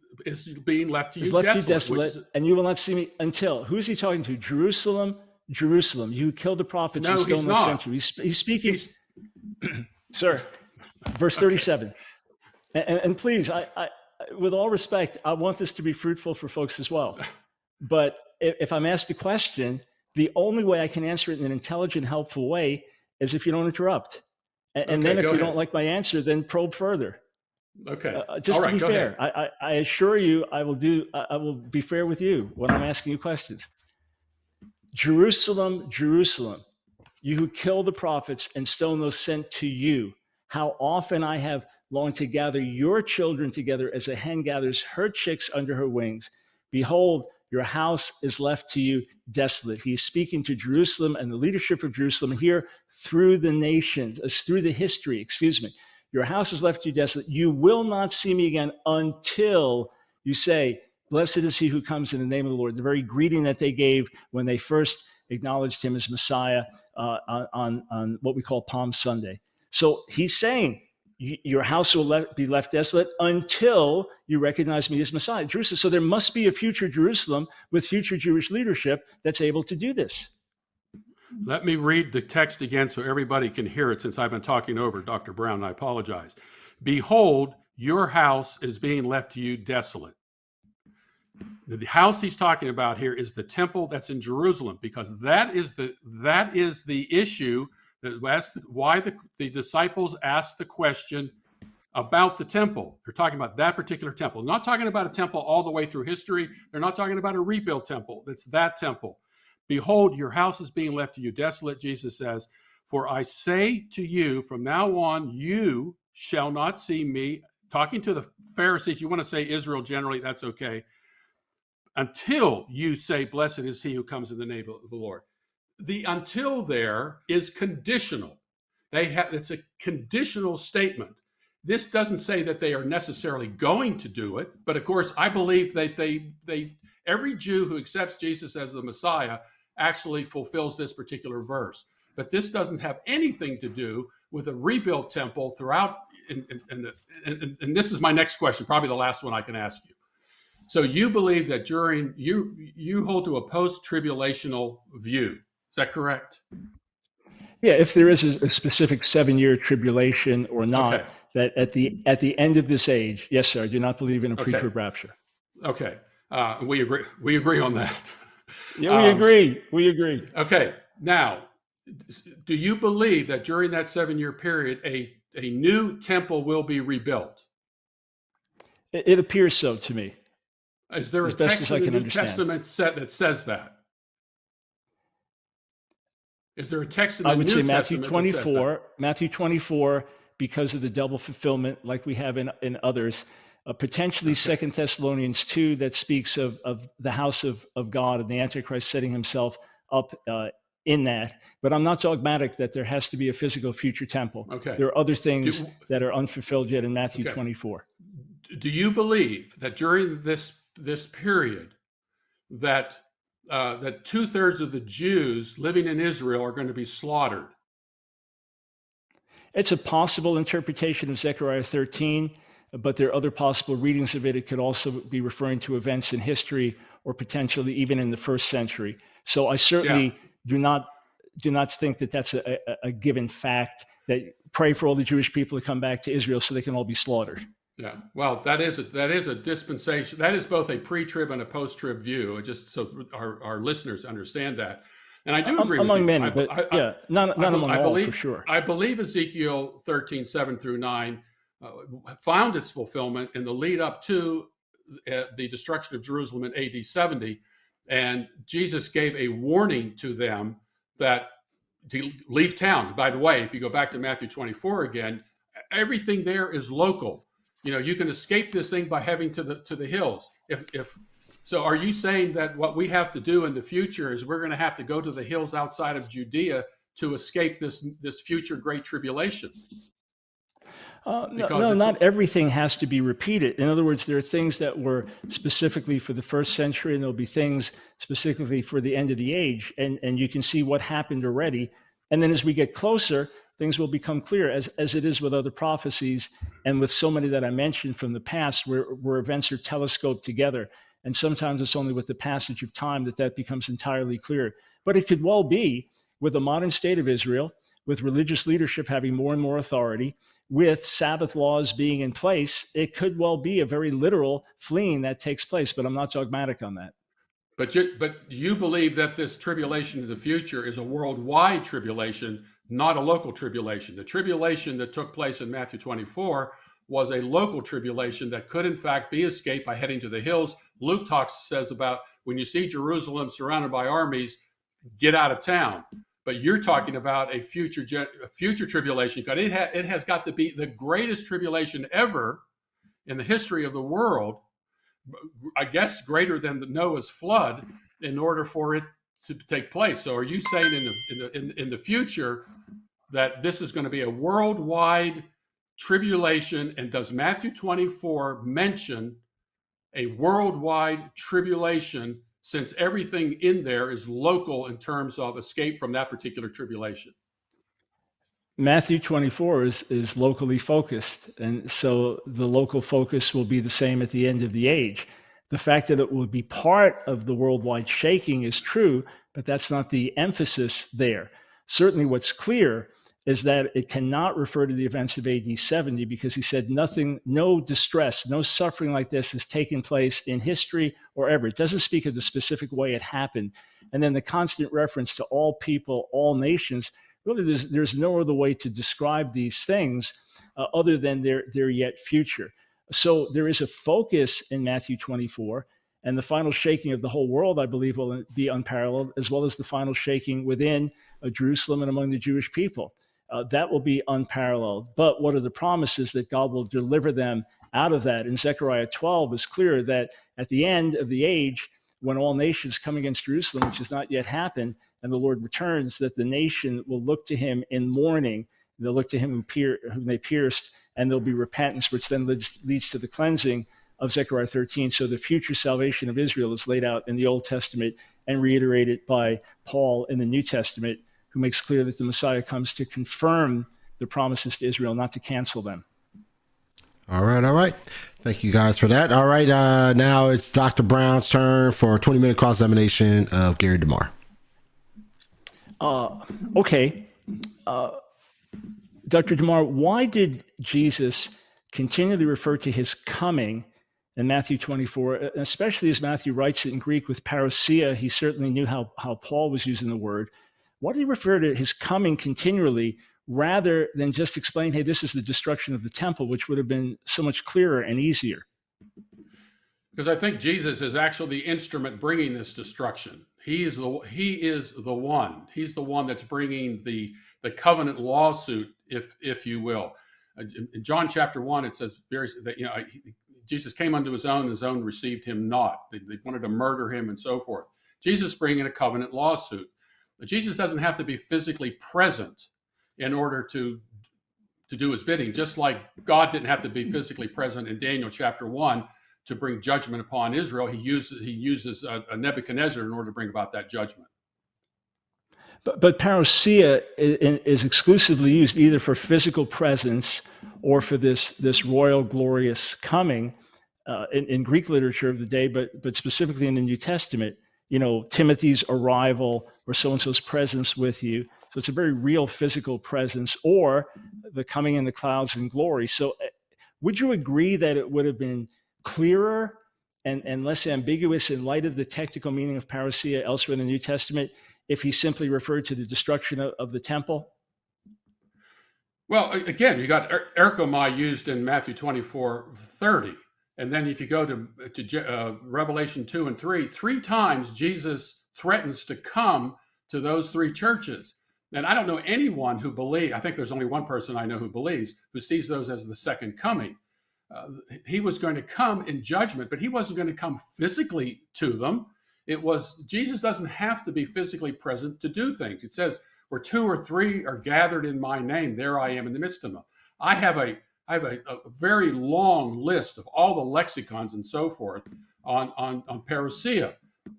left to you desolate. And you will not see me until. Who is he talking to? Jerusalem, Jerusalem, you who killed the prophets No, and stone he's those not. sent you. He's speaking, sir, verse 37. And please, I, with all respect, I want this to be fruitful for folks as well. But if I'm asked a question, the only way I can answer it in an intelligent, helpful way is if you don't interrupt. And then if you don't like my answer, then probe further. Okay. Just to be fair, ahead. I assure you, I will be fair with you when I'm asking you questions. Jerusalem, Jerusalem, you who kill the prophets and stone those sent to you, how often I have longed to gather your children together as a hen gathers her chicks under her wings. Behold, your house is left to you desolate. He is speaking to Jerusalem and the leadership of Jerusalem here through the nations, through the history, Your house is left to you desolate. You will not see me again until you say, blessed is he who comes in the name of the Lord. The very greeting that they gave when they first acknowledged him as Messiah on what we call Palm Sunday. So he's saying, your house will be left desolate until you recognize me as Messiah, Jerusalem. So there must be a future Jerusalem with future Jewish leadership that's able to do this. Let me read the text again so everybody can hear it, since I've been talking over Dr. Brown. I apologize. Behold, your house is being left to you desolate. The house he's talking about here is the temple that's in Jerusalem, because that is the issue. That's why the disciples asked the question about the temple. They're talking about that particular temple. They're not talking about a temple all the way through history. They're not talking about a rebuilt temple. It's that temple. Behold, your house is being left to you desolate, Jesus says, for I say to you, from now on, you shall not see me. Talking to the Pharisees, you want to say Israel generally, that's okay. Until you say, blessed is he who comes in the name of the Lord. The until there is conditional. It's a conditional statement. This doesn't say that they are necessarily going to do it, but of course, I believe that every Jew who accepts Jesus as the Messiah actually fulfills this particular verse. But this doesn't have anything to do with a rebuilt temple throughout. And this is my next question, probably the last one I can ask you. So you believe that during you hold to a post-tribulational view. Is that correct? Yeah, if there is a specific 7-year tribulation or not, okay. That at the end of this age, yes, sir, I do not believe in a pre-trib rapture. Okay, we agree. We agree on that. Yeah, we agree. Okay, now, do you believe that during that 7-year period, a new temple will be rebuilt? It appears so to me. Is there a text in the New Testament that says that? Is there a text in the New Testament? I would say Matthew 24, because of the double fulfillment like we have in others. Potentially okay. 2 Thessalonians 2 that speaks of the house of God and the Antichrist setting himself up in that. But I'm not dogmatic that there has to be a physical future temple. Okay. There are other things that are unfulfilled yet in Matthew 24. Do you believe that during this period that 2/3 of the Jews living in Israel are going to be slaughtered? It's a possible interpretation of Zechariah 13, but there are other possible readings of it. It could also be referring to events in history or potentially even in the first century. So I certainly do not think that that's a given fact, that pray for all the Jewish people to come back to Israel so they can all be slaughtered. Yeah, well, that is a dispensation. That is both a pre-trib and a post-trib view, just so our listeners understand that. And I do agree among with you. many, not among all, for sure. I believe Ezekiel 13:7-9 found its fulfillment in the lead up to the destruction of Jerusalem in AD 70, and Jesus gave a warning to them that to leave town. By the way, if you go back to Matthew 24 again, everything there is local. You know, you can escape this thing by heading to the hills. So are you saying that what we have to do in the future is we're going to have to go to the hills outside of Judea to escape this future great tribulation? No, not everything has to be repeated. In other words, there are things that were specifically for the first century, and there'll be things specifically for the end of the age. And you can see what happened already. And then as we get closer, things will become clear, as it is with other prophecies and with so many that I mentioned from the past, where events are telescoped together. And sometimes it's only with the passage of time that becomes entirely clear. But it could well be with the modern state of Israel, with religious leadership having more and more authority, with Sabbath laws being in place, it could well be a very literal fleeing that takes place. But I'm not dogmatic on that. But you believe that this tribulation of the future is a worldwide tribulation, not a local tribulation. The tribulation that took place in Matthew 24 was a local tribulation that could in fact be escaped by heading to the hills. Luke says about when you see Jerusalem surrounded by armies, get out of town. But you're talking about a future tribulation. God, it has got to be the greatest tribulation ever in the history of the world, I guess greater than the Noah's flood, in order for it to take place. So are you saying in the future that this is going to be a worldwide tribulation? And does Matthew 24 mention a worldwide tribulation, since everything in there is local in terms of escape from that particular tribulation? Matthew 24 is locally focused, and so the local focus will be the same at the end of the age. The fact that it will be part of the worldwide shaking is true, but that's not the emphasis there. Certainly what's clear is that it cannot refer to the events of AD 70, because he said no distress, no suffering like this has taken place in history or ever. It doesn't speak of the specific way it happened. And then the constant reference to all people, all nations. Really, there's no other way to describe these things other than they're yet future. So there is a focus in Matthew 24, and the final shaking of the whole world, I believe, will be unparalleled, as well as the final shaking within Jerusalem and among the Jewish people. That will be unparalleled. But what are the promises that God will deliver them out of that? In Zechariah 12 is clear that at the end of the age, when all nations come against Jerusalem, which has not yet happened, and the Lord returns, that the nation will look to him in mourning. They'll look to him whom they pierced, and there'll be repentance, which then leads to the cleansing of Zechariah 13. So the future salvation of Israel is laid out in the Old Testament and reiterated by Paul in the New Testament, who makes clear that the Messiah comes to confirm the promises to Israel, not to cancel them. All right. Thank you guys for that. All right, now it's Dr. Brown's turn for a 20-minute cross-examination of Gary DeMar. Okay. Dr. DeMar, why did Jesus continually refer to his coming in Matthew 24, especially as Matthew writes it in Greek with parousia? He certainly knew how Paul was using the word. Why did he refer to his coming continually rather than just explain, hey, this is the destruction of the temple, which would have been so much clearer and easier? Because I think Jesus is actually the instrument bringing this destruction. He is the one. He's the one that's bringing the covenant lawsuit, if you will. In John chapter 1, it says that Jesus came unto his own received him not. They wanted to murder him and so forth. Jesus bringing a covenant lawsuit. But Jesus doesn't have to be physically present in order to do his bidding, just like God didn't have to be physically present in Daniel chapter 1 to bring judgment upon Israel. He uses a Nebuchadnezzar in order to bring about that judgment. But parousia is exclusively used either for physical presence or for this royal, glorious coming in Greek literature of the day, but specifically in the New Testament. Timothy's arrival or so-and-so's presence with you. So it's a very real physical presence, or the coming in the clouds in glory. So would you agree that it would have been clearer and less ambiguous in light of the technical meaning of parousia elsewhere in the New Testament if he simply referred to the destruction of the temple? Well, again, you got erchomai used in Matthew 24:30. And then if you go to Revelation 2 and 3 times Jesus threatens to come to those three churches. And I don't know anyone who believes, I think there's only one person I know who sees those as the second coming. He was going to come in judgment, but he wasn't going to come physically to them. Jesus doesn't have to be physically present to do things. It says, where 2 or 3 are gathered in my name, there I am in the midst of them. I have a very long list of all the lexicons and so forth on parousia.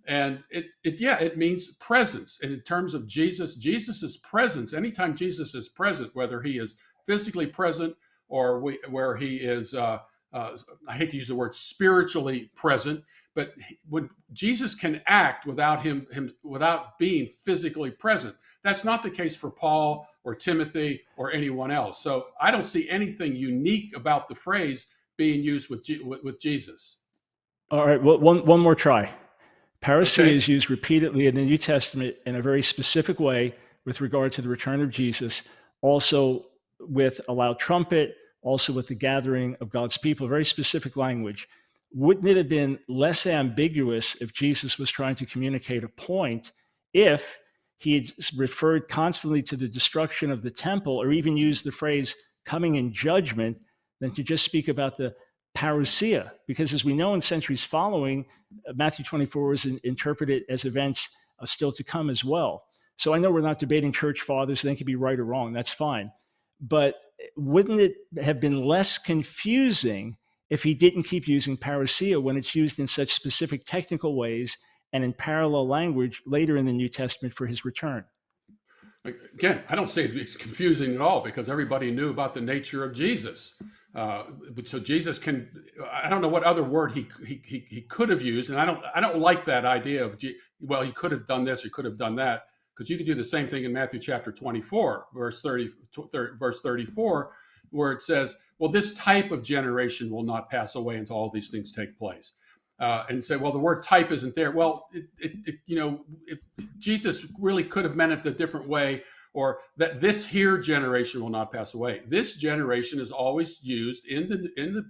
And it means presence. And in terms of Jesus's presence, anytime Jesus is present, whether he is physically present or where he is I hate to use the word spiritually present, but when Jesus can act without him without being physically present, that's not the case for Paul or Timothy or anyone else. So I don't see anything unique about the phrase being used with Jesus. All right, well, one more try. Parousia Okay. is used repeatedly in the New Testament in a very specific way with regard to the return of Jesus, also with a loud trumpet, also with the gathering of God's people, very specific language. Wouldn't it have been less ambiguous if Jesus was trying to communicate a point if he had referred constantly to the destruction of the temple, or even used the phrase coming in judgment, than to just speak about the parousia? Because as we know, in centuries following, Matthew 24 was interpreted as events still to come as well. So I know we're not debating church fathers, they can be right or wrong, that's fine. But wouldn't it have been less confusing if he didn't keep using parousia when it's used in such specific technical ways and in parallel language later in the New Testament for his return? Again, I don't say it's confusing at all, because everybody knew about the nature of Jesus. So Jesus can, I don't know what other word he could have used, and I don't like that idea of, well, he could have done this, he could have done that, because you could do the same thing in Matthew chapter 24, verse 34, where it says, well, this type of generation will not pass away until all these things take place. And say, well, the word type isn't there. Well, Jesus really could have meant it a different way, or that this here generation will not pass away. This generation is always used in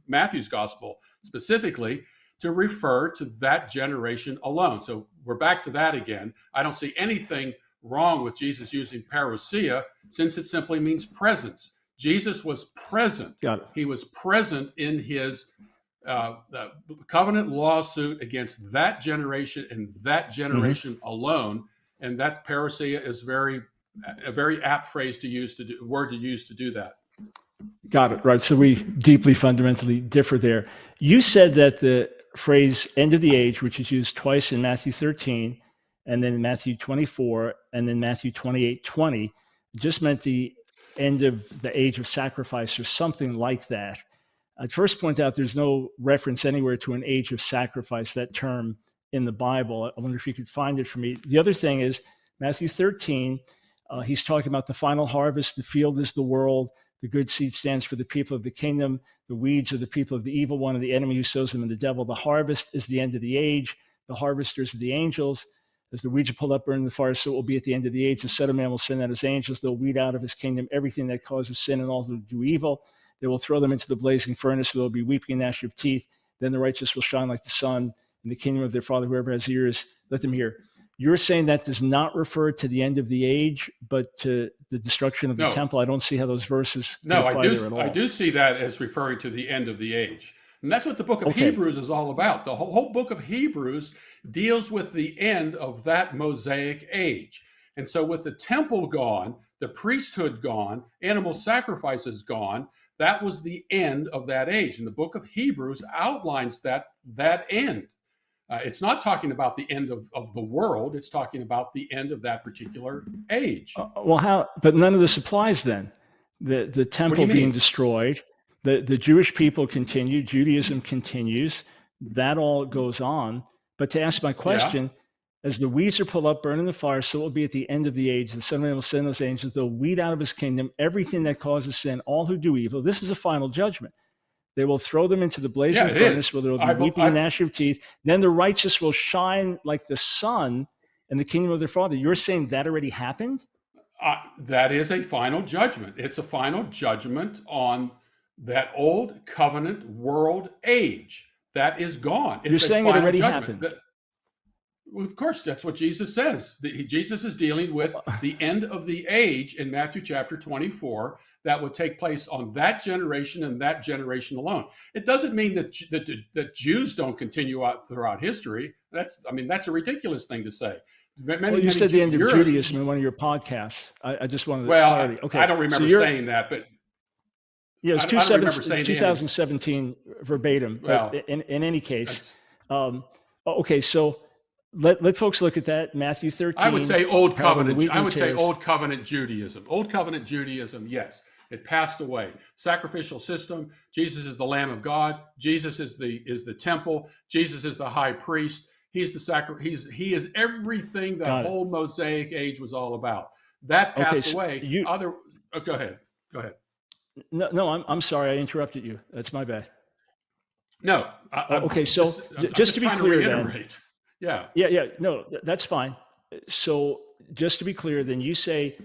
Matthew's gospel specifically to refer to that generation alone. So we're back to that again. I don't see anything wrong with Jesus using parousia, since it simply means presence. Jesus was present. He was present in his covenant lawsuit against that generation and that generation alone. And that parousia is a very apt phrase to use, word to use to do that. Got it. Right. So we deeply fundamentally differ there. You said that the phrase end of the age, which is used twice in Matthew 13, and then in Matthew 24, and then Matthew 28:20, just meant the end of the age of sacrifice or something like that. I'd first point out there's no reference anywhere to an age of sacrifice, that term, in the Bible. I wonder if you could find it for me. The other thing is Matthew 13, he's talking about the final harvest. The field is the world. The good seed stands for the people of the kingdom. The weeds are the people of the evil one, and the enemy who sows them in the devil. The harvest is the end of the age. The harvesters are the angels. As the weeds are pulled up, burned in the fire, so it will be at the end of the age. The Son of Man will send out his angels. They'll weed out of his kingdom everything that causes sin and all who do evil. They will throw them into the blazing furnace, where there will be weeping and gnashing of teeth. Then the righteous will shine like the sun in the kingdom of their Father. Whoever has ears, let them hear. You're saying that does not refer to the end of the age, but to the destruction of the temple. I don't see how those verses apply there at all. I do see that as referring to the end of the age. And that's what the book of Hebrews is all about. The whole book of Hebrews deals with the end of that Mosaic age. And so with the temple gone, the priesthood gone, animal sacrifices gone, that was the end of that age. And the book of Hebrews outlines that end. It's not talking about the end of the world. It's talking about the end of that particular age. Well, how? But none of this applies then. The temple being destroyed, the Jewish people continue, Judaism continues, that all goes on. But to ask my question, as the weeds are pulled up, burned in the fire, so it will be at the end of the age. The Son of Man will send those angels. They'll weed out of his kingdom everything that causes sin, all who do evil. This is a final judgment. They will throw them into the blazing furnace, where there will be weeping and gnashing of teeth. Then the righteous will shine like the sun in the kingdom of their Father. You're saying that already happened? That is a final judgment. It's a final judgment on that old covenant world age. That is gone. You're saying it already happened? Well, of course, that's what Jesus says. Jesus is dealing with the end of the age in Matthew chapter 24 that would take place on that generation and that generation alone. It doesn't mean that Jews don't continue out throughout history. That's a ridiculous thing to say. You said the end of Judaism in one of your podcasts. I just wanted clarity. Okay. I don't remember saying that, but yeah, it was 2017 verbatim. Well, but in any case, okay, so. Let folks look at that, Matthew 13. I would say Old Covenant. I would say Old Covenant Judaism. Old Covenant Judaism, yes. It passed away. Sacrificial system. Jesus is the Lamb of God. Jesus is the temple. Jesus is the high priest. He's the he is everything that whole Mosaic age was all about. That passed away. Go ahead. No, I'm sorry, I interrupted you. That's my bad. No. Okay, so just to be clear, then. Yeah. No, that's fine. So just to be clear, then you say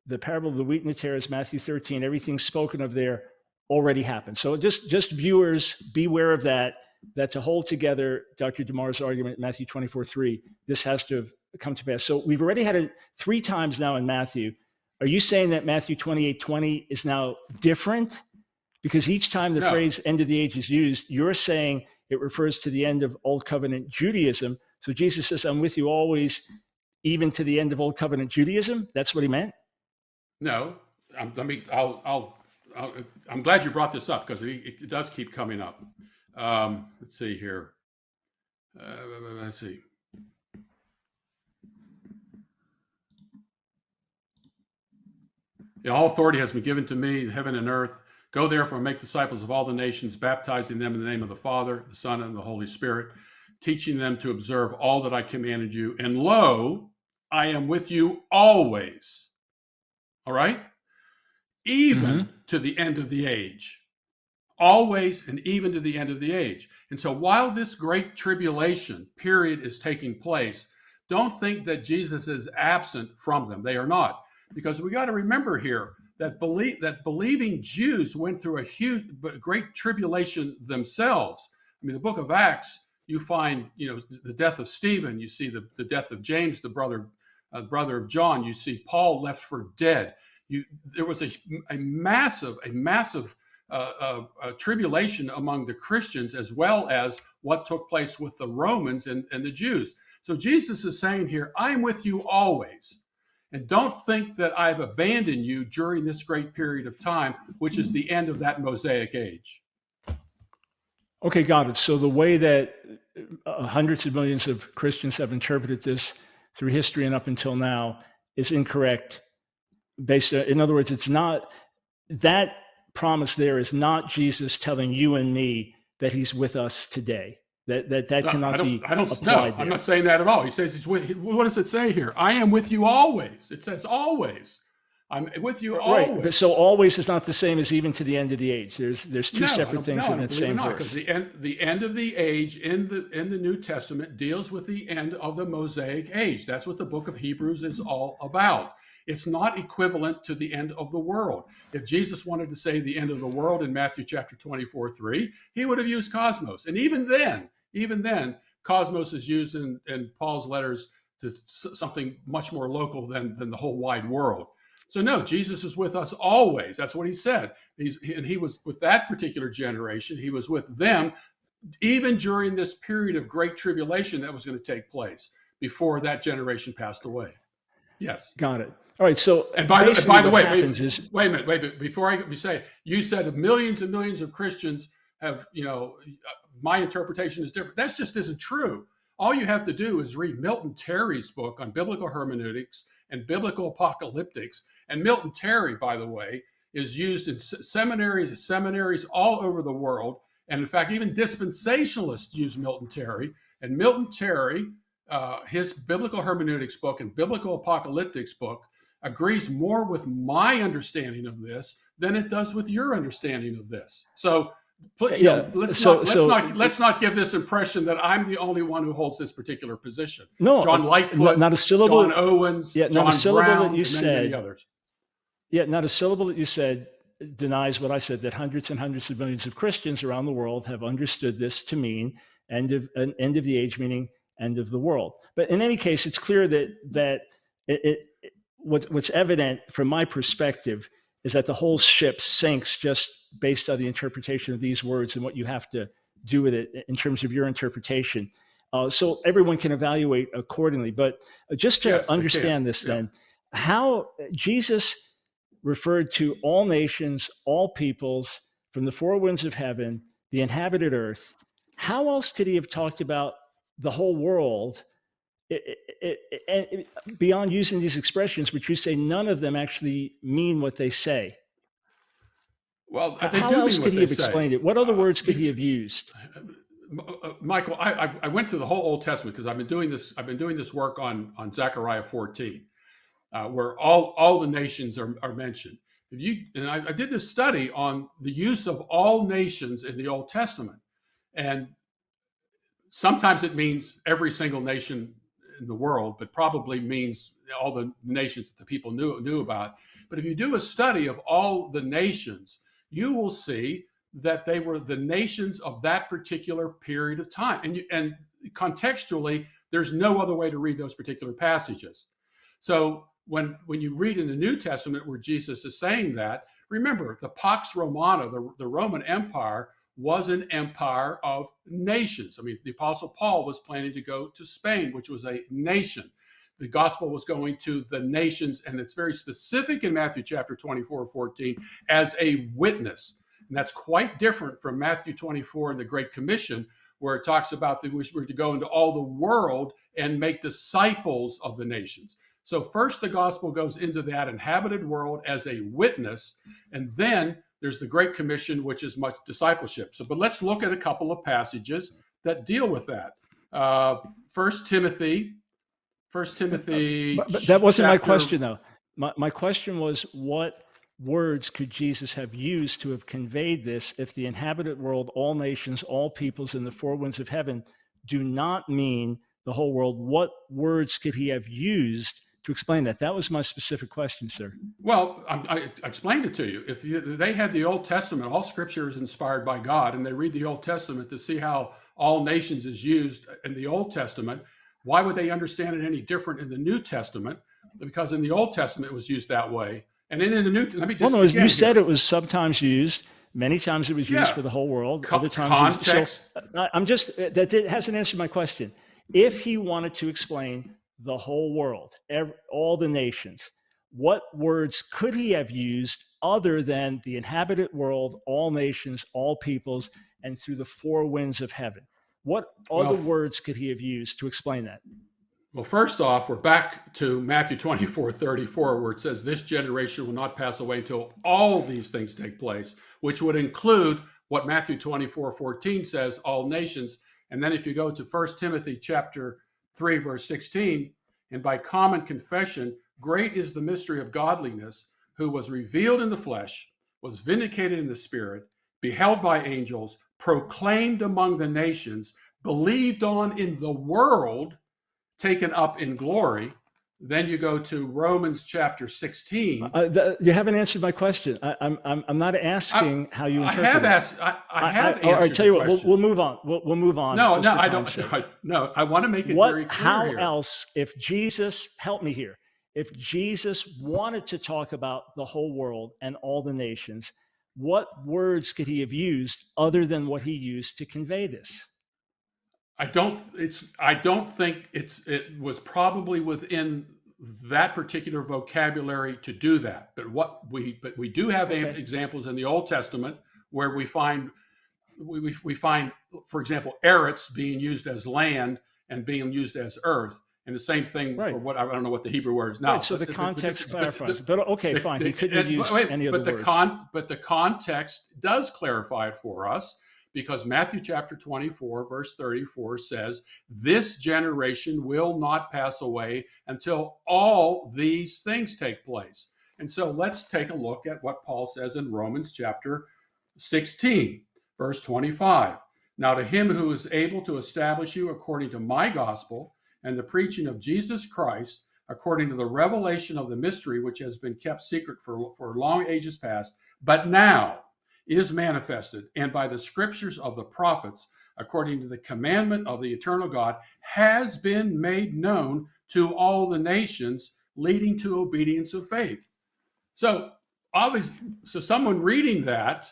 the parable of the wheat and the tares, Matthew 13, everything spoken of there already happened. So just viewers, beware of that. That to hold together Dr. DeMar's argument, Matthew 24:3, this has to have come to pass. So we've already had it 3 times now in Matthew. Are you saying that Matthew 28:20 is now different? Because each time the phrase end of the age is used, you're saying it refers to the end of Old Covenant Judaism. So Jesus says, I'm with you always, even to the end of Old Covenant Judaism? That's what he meant? No. I'm glad you brought this up because it does keep coming up. Let's see here. Let's see. All authority has been given to me in heaven and earth. Go therefore and make disciples of all the nations, baptizing them in the name of the Father, the Son, and the Holy Spirit, teaching them to observe all that I commanded you. And lo, I am with you always. All right? Even to the end of the age. Always and even to the end of the age. And so while this great tribulation period is taking place, don't think that Jesus is absent from them. They are not. Because we got to remember here that believing Jews went through a great tribulation themselves. I mean, the book of Acts, you find, the death of Stephen. You see the death of James, the brother of John. You see Paul left for dead. There was a massive tribulation among the Christians, as well as what took place with the Romans and the Jews. So Jesus is saying here, I am with you always. And don't think that I've abandoned you during this great period of time, which is the end of that Mosaic age. Okay, got it. So the way that hundreds of millions of Christians have interpreted this through history and up until now is incorrect. In other words, it's not that promise there is not Jesus telling you and me that he's with us today. That cannot be applied. I'm not saying that at all. He says he's with. What does it say here? I am with you always. It says always. I'm with you always. Right. But so always is not the same as even to the end of the age. There's two separate things in that same verse. Because the end of the age in the New Testament deals with the end of the Mosaic age. That's what the book of Hebrews is all about. It's not equivalent to the end of the world. If Jesus wanted to say the end of the world in Matthew chapter 24:3, he would have used cosmos. And even then, cosmos is used in Paul's letters to something much more local than the whole wide world. So no, Jesus is with us always. That's what he said. He was with that particular generation. He was with them even during this period of great tribulation that was going to take place before that generation passed away. Yes. Got it. All right. So, and by the way, wait a minute. Before we say, you said millions and millions of Christians have, my interpretation is different. That just isn't true. All you have to do is read Milton Terry's book on biblical hermeneutics and biblical apocalyptics. And Milton Terry, by the way, is used in seminaries all over the world. And in fact, even dispensationalists use Milton Terry. And Milton Terry, his biblical hermeneutics book and biblical apocalyptics book, agrees more with my understanding of this than it does with your understanding of this. So let's not give this impression that I'm the only one who holds this particular position. No, John Lightfoot, not a syllable. John Owens, John not a syllable Brown, that you said. Others. Yeah, not a syllable that you said denies what I said. That hundreds and hundreds of millions of Christians around the world have understood this to mean end of the age, meaning end of the world. But in any case, it's clear that what's evident from my perspective is that the whole ship sinks just based on the interpretation of these words and what you have to do with it in terms of your interpretation. So everyone can evaluate accordingly. But just to understand this then, how Jesus referred to all nations, all peoples, from the four winds of heaven, the inhabited earth, how else could he have talked about the whole world beyond using these expressions, which you say none of them actually mean what they say? Well, they How do else mean could what he they have say. explained it? What other words could he have used? Michael, I went through the whole Old Testament because I've been doing this work on Zechariah 14, where all the nations are mentioned. I did this study on the use of all nations in the Old Testament, and sometimes it means every single nation in the world, but probably means all the nations that the people knew about. But if you do a study of all the nations, you will see that they were the nations of that particular period of time. And contextually, there's no other way to read those particular passages. So when you read in the New Testament where Jesus is saying that, remember the Pax Romana, the Roman Empire, was an empire of nations. I mean, the Apostle Paul was planning to go to Spain, which was a nation. The gospel was going to the nations, and it's very specific in Matthew chapter 24:14 as a witness. And that's quite different from Matthew 24 and the Great Commission, where it talks about that we're to go into all the world and make disciples of the nations. So first the gospel goes into that inhabited world as a witness, and then there's the Great Commission, which is much discipleship. But let's look at a couple of passages that deal with that. 1 Timothy. But that wasn't my question, though. My question was, what words could Jesus have used to have conveyed this if the inhabited world, all nations, all peoples, and the four winds of heaven do not mean the whole world? What words could he have used to explain that? That was my specific question, sir. Well, I explained it to you. If they had the Old Testament, all scripture is inspired by God, and they read the Old Testament to see how all nations is used in the Old Testament, why would they understand it any different in the New Testament? Because in the Old Testament it was used that way. And then in the New, let me just. Well, no, you said it was sometimes used. Many times it was used for the whole world. Other times context. That hasn't answered my question. If he wanted to explain the whole world, all the nations, what words could he have used other than the inhabited world, all nations, all peoples, and through the four winds of heaven? What other words could he have used to explain that? Well, first off, we're back to Matthew 24:34, where it says, this generation will not pass away until all these things take place, which would include what Matthew 24:14 says, all nations. And then if you go to 1 Timothy chapter 3, verse 16, and by common confession, great is the mystery of godliness, who was revealed in the flesh, was vindicated in the spirit, beheld by angels, proclaimed among the nations, believed on in the world, taken up in glory. Then you go to Romans chapter 16. You haven't answered my question. I'm not asking how you interpret it. I have answered. All right, tell you what, we'll move on. We'll move on. No, I don't. No, I want to make it very clear. How here. else, if Jesus, help me here, if Jesus wanted to talk about the whole world and all the nations, what words could he have used other than what he used to convey this? I don't think it was probably within that particular vocabulary to do that. But we do have examples in the Old Testament where we find, for example, eretz being used as land and being used as earth. And the same thing for what I don't know what the Hebrew word is now. Right, so the context clarifies. But okay, fine. He couldn't have used any other words. But the context does clarify it for us, because Matthew chapter 24, verse 34 says, this generation will not pass away until all these things take place. And so let's take a look at what Paul says in Romans chapter 16, verse 25. Now to him who is able to establish you according to my gospel and the preaching of Jesus Christ, according to the revelation of the mystery which has been kept secret for long ages past, but now is manifested, and by the scriptures of the prophets, according to the commandment of the eternal God, has been made known to all the nations, leading to obedience of faith. So obviously, someone reading that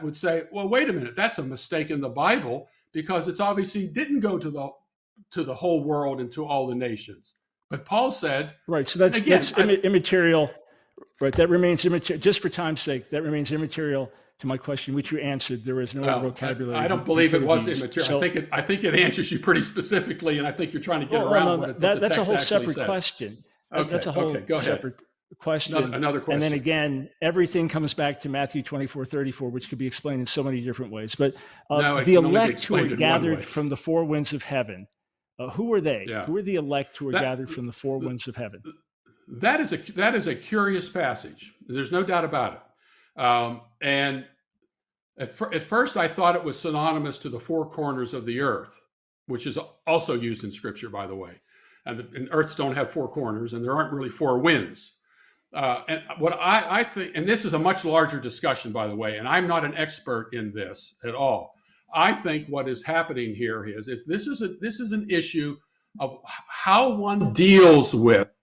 would say, well, wait a minute, that's a mistake in the Bible, because it's obviously didn't go to the whole world and to all the nations. But Paul said, right. So that's immaterial. Right, that remains immaterial. Just for time's sake, that remains immaterial to my question, which you answered. There is no other vocabulary. I don't believe it was immaterial. So, I think it answers you pretty specifically, and I think you're trying to get around what that's a whole separate question. Okay, that's a whole go ahead. separate. question. Another question. And then again, everything comes back to Matthew 24:34, which could be explained in so many different ways. But the elect who are gathered from the four winds of heaven, who are they? Yeah. Who are the elect who are gathered from the four winds of heaven? That is a curious passage. There's no doubt about it. And at first, I thought it was synonymous to the four corners of the earth, which is also used in Scripture, by the way. And earths don't have four corners, and there aren't really four winds. And what I think, and this is a much larger discussion, by the way, and I'm not an expert in this at all. I think what is happening here is this is an issue of how one deals with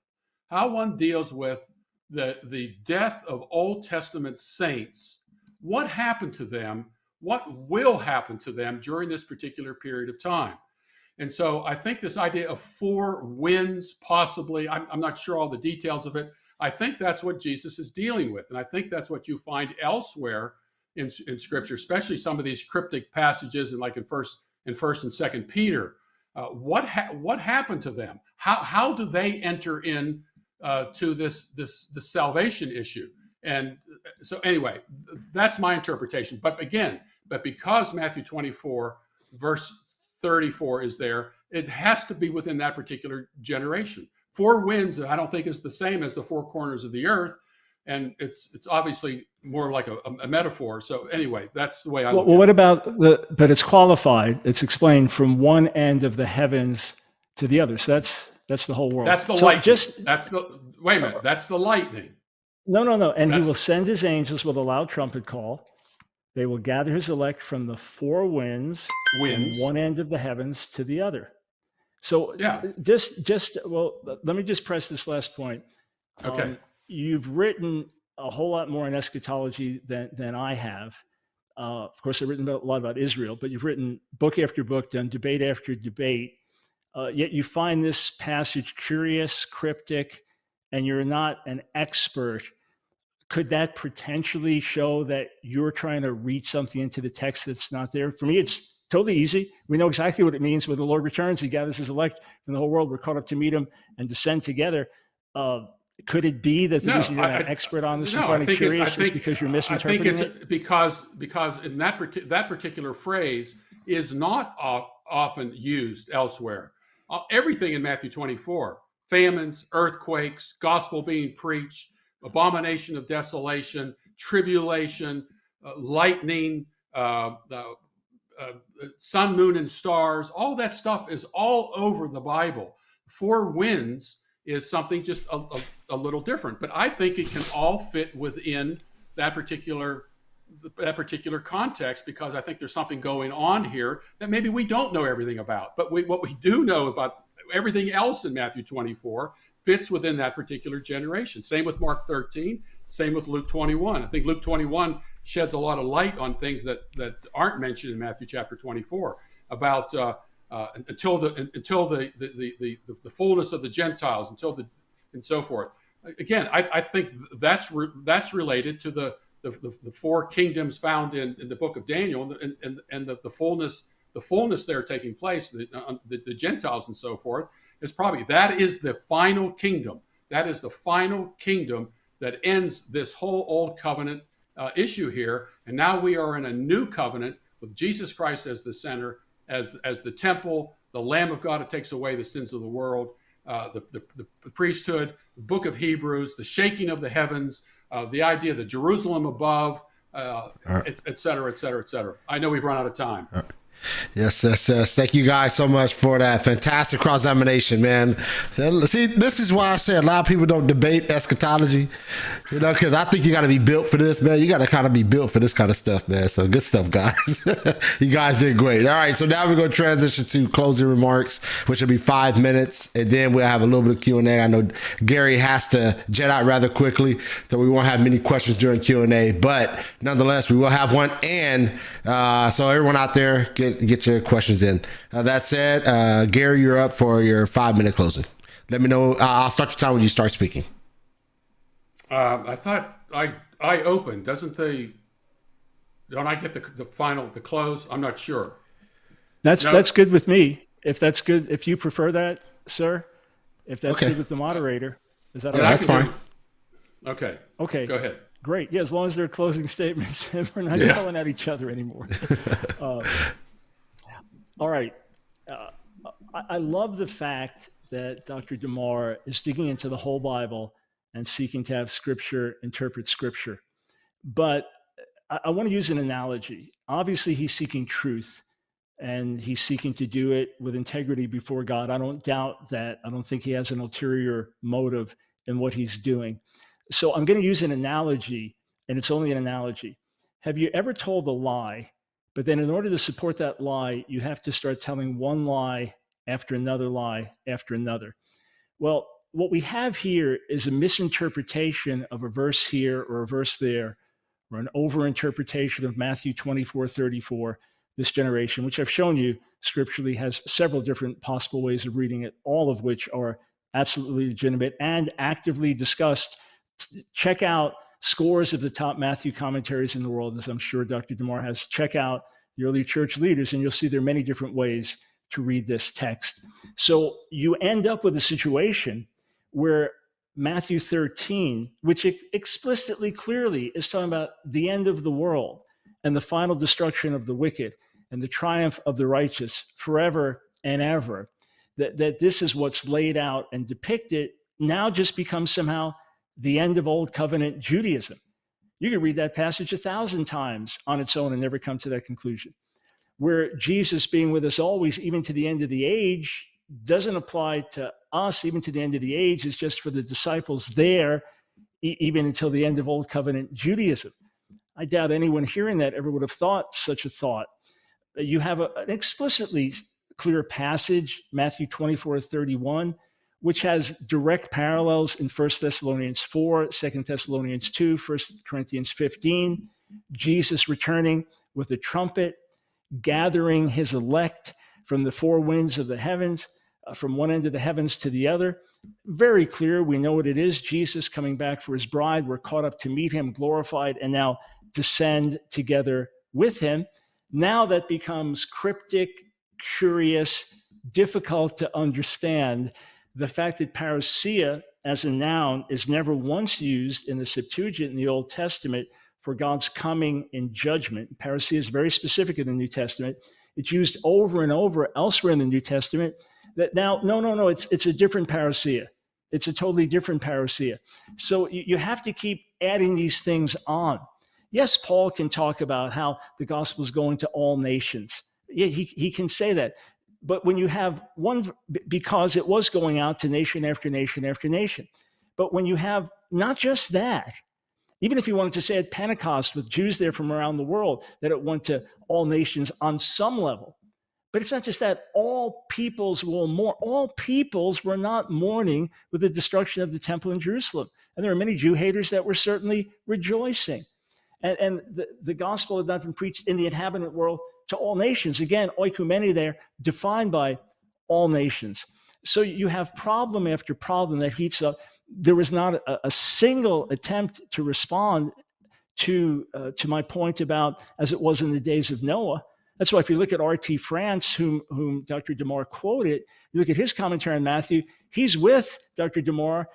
the death of Old Testament saints. What happened to them? What will happen to them during this particular period of time? And so I think this idea of four winds, possibly, I'm not sure all the details of it. I think that's what Jesus is dealing with. And I think that's what you find elsewhere in Scripture, especially some of these cryptic passages and like in First and Second Peter. What happened to them? How do they enter in to this salvation issue? And so anyway, that's my interpretation. But because Matthew 24, verse 34 is there, it has to be within that particular generation. Four winds, I don't think, is the same as the four corners of the earth, and it's obviously more like a metaphor. So anyway, that's the way I look at it. What about but it's qualified, it's explained from one end of the heavens to the other. So that's the whole world. That's the lightning. Wait a minute, that's the lightning. No. And he will send his angels with a loud trumpet call. They will gather his elect from the four winds. From one end of the heavens to the other. So let me just press this last point. Okay. You've written a whole lot more in eschatology than I have. Of course, I've written a lot about Israel, but you've written book after book, done debate after debate. Yet you find this passage curious, cryptic, and you're not an expert. Could that potentially show that you're trying to read something into the text that's not there? For me, it's totally easy. We know exactly what it means. When the Lord returns, he gathers his elect from the whole world. We're caught up to meet him and descend together. Could it be that the reason you're not an expert on this and finding curious is because you're misinterpreting it? I think it's because in that particular phrase is not often used elsewhere. Everything in Matthew 24, famines, earthquakes, gospel being preached, abomination of desolation, tribulation, lightning, sun, moon, and stars, all that stuff is all over the Bible. Four winds is something just a little different, but I think it can all fit within that particular context, because I think there's something going on here that maybe we don't know everything about. But what we do know about everything else in Matthew 24 fits within that particular generation. Same with Mark 13, same with Luke 21. I think Luke 21 sheds a lot of light on things that aren't mentioned in Matthew chapter 24 about until the fullness of the Gentiles, and so forth. Again, I think that's related to the four kingdoms found in the book of Daniel, and the fullness there taking place, the Gentiles and so forth, that is the final kingdom. That is the final kingdom that ends this whole old covenant issue here. And now we are in a new covenant with Jesus Christ as the center, as the temple, the Lamb of God that takes away the sins of the world, the priesthood, the book of Hebrews, the shaking of the heavens, the idea of the Jerusalem above, et cetera, et cetera, et cetera. I know we've run out of time. Yes. Thank you guys so much for that fantastic cross-examination, man. See, this is why I say a lot of people don't debate eschatology, because I think you got to be built for this, man. You got to kind of be built for this kind of stuff, man. So good stuff, guys. You guys did great. All right, so now we're going to transition to closing remarks, which will be 5 minutes, and then we'll have a little bit of Q&A. I know Gary has to jet out rather quickly, so we won't have many questions during Q&A, but nonetheless, we will have one, and so everyone out there, get your questions in. That said, Gary, you're up for your 5-minute closing. Let me know. I'll start your time when you start speaking. I thought I opened. Don't I get the close? I'm not sure. That's good with me. If that's good, if you prefer that, sir, if that's good with the moderator, is that all right? That's fine. Okay. Okay. Go ahead. Great. Yeah, as long as they're closing statements and we're not yelling at each other anymore. All right. I love the fact that Dr. DeMar is digging into the whole Bible and seeking to have Scripture interpret Scripture. But I want to use an analogy. Obviously, he's seeking truth, and he's seeking to do it with integrity before God. I don't doubt that. I don't think he has an ulterior motive in what he's doing. So I'm going to use an analogy, and it's only an analogy. Have you ever told a lie, but then in order to support that lie, you have to start telling one lie after another lie after another? Well, what we have here is a misinterpretation of a verse here or a verse there, or an overinterpretation of Matthew 24:34, this generation, which I've shown you scripturally has several different possible ways of reading it, all of which are absolutely legitimate and actively discussed. Check out scores of the top Matthew commentaries in the world, as I'm sure Dr. DeMar has. Check out the early church leaders, and you'll see there are many different ways to read this text. So you end up with a situation where Matthew 13, which explicitly, clearly is talking about the end of the world and the final destruction of the wicked and the triumph of the righteous forever and ever, that this is what's laid out and depicted, now just becomes somehow the end of Old Covenant Judaism. You can read that passage 1,000 times on its own and never come to that conclusion. Where Jesus being with us always, even to the end of the age, doesn't apply to us, even to the end of the age. It's just for the disciples there, even until the end of Old Covenant Judaism. I doubt anyone hearing that ever would have thought such a thought. You have an explicitly clear passage, Matthew 24:31, which has direct parallels in 1 Thessalonians 4, 2 Thessalonians 2, 1 Corinthians 15, Jesus returning with a trumpet, gathering his elect from the four winds of the heavens, from one end of the heavens to the other. Very clear. We know what it is. Jesus coming back for his bride. We're caught up to meet him, glorified, and now descend together with him. Now that becomes cryptic, curious, difficult to understand. The fact that parousia as a noun is never once used in the Septuagint in the Old Testament for God's coming in judgment. Parousia is very specific in the New Testament. It's used over and over elsewhere in the New Testament. That now, no, it's a different parousia. It's a totally different parousia. So you have to keep adding these things on. Yes, Paul can talk about how the gospel is going to all nations. Yeah, he can say that. But when you have one, because it was going out to nation after nation after nation. But when you have not just that, even if you wanted to say at Pentecost with Jews there from around the world, that it went to all nations on some level. But it's not just that. All peoples will mourn. All peoples were not mourning with the destruction of the temple in Jerusalem. And there are many Jew haters that were certainly rejoicing. And the gospel had not been preached in the inhabitant world to all nations. Again, oikumene there, defined by all nations. So you have problem after problem that heaps up. There was not a single attempt to respond to my point about as it was in the days of Noah. That's why if you look at R.T. France, whom Dr. DeMar quoted, you look at his commentary on Matthew, he's with Dr. DeMar,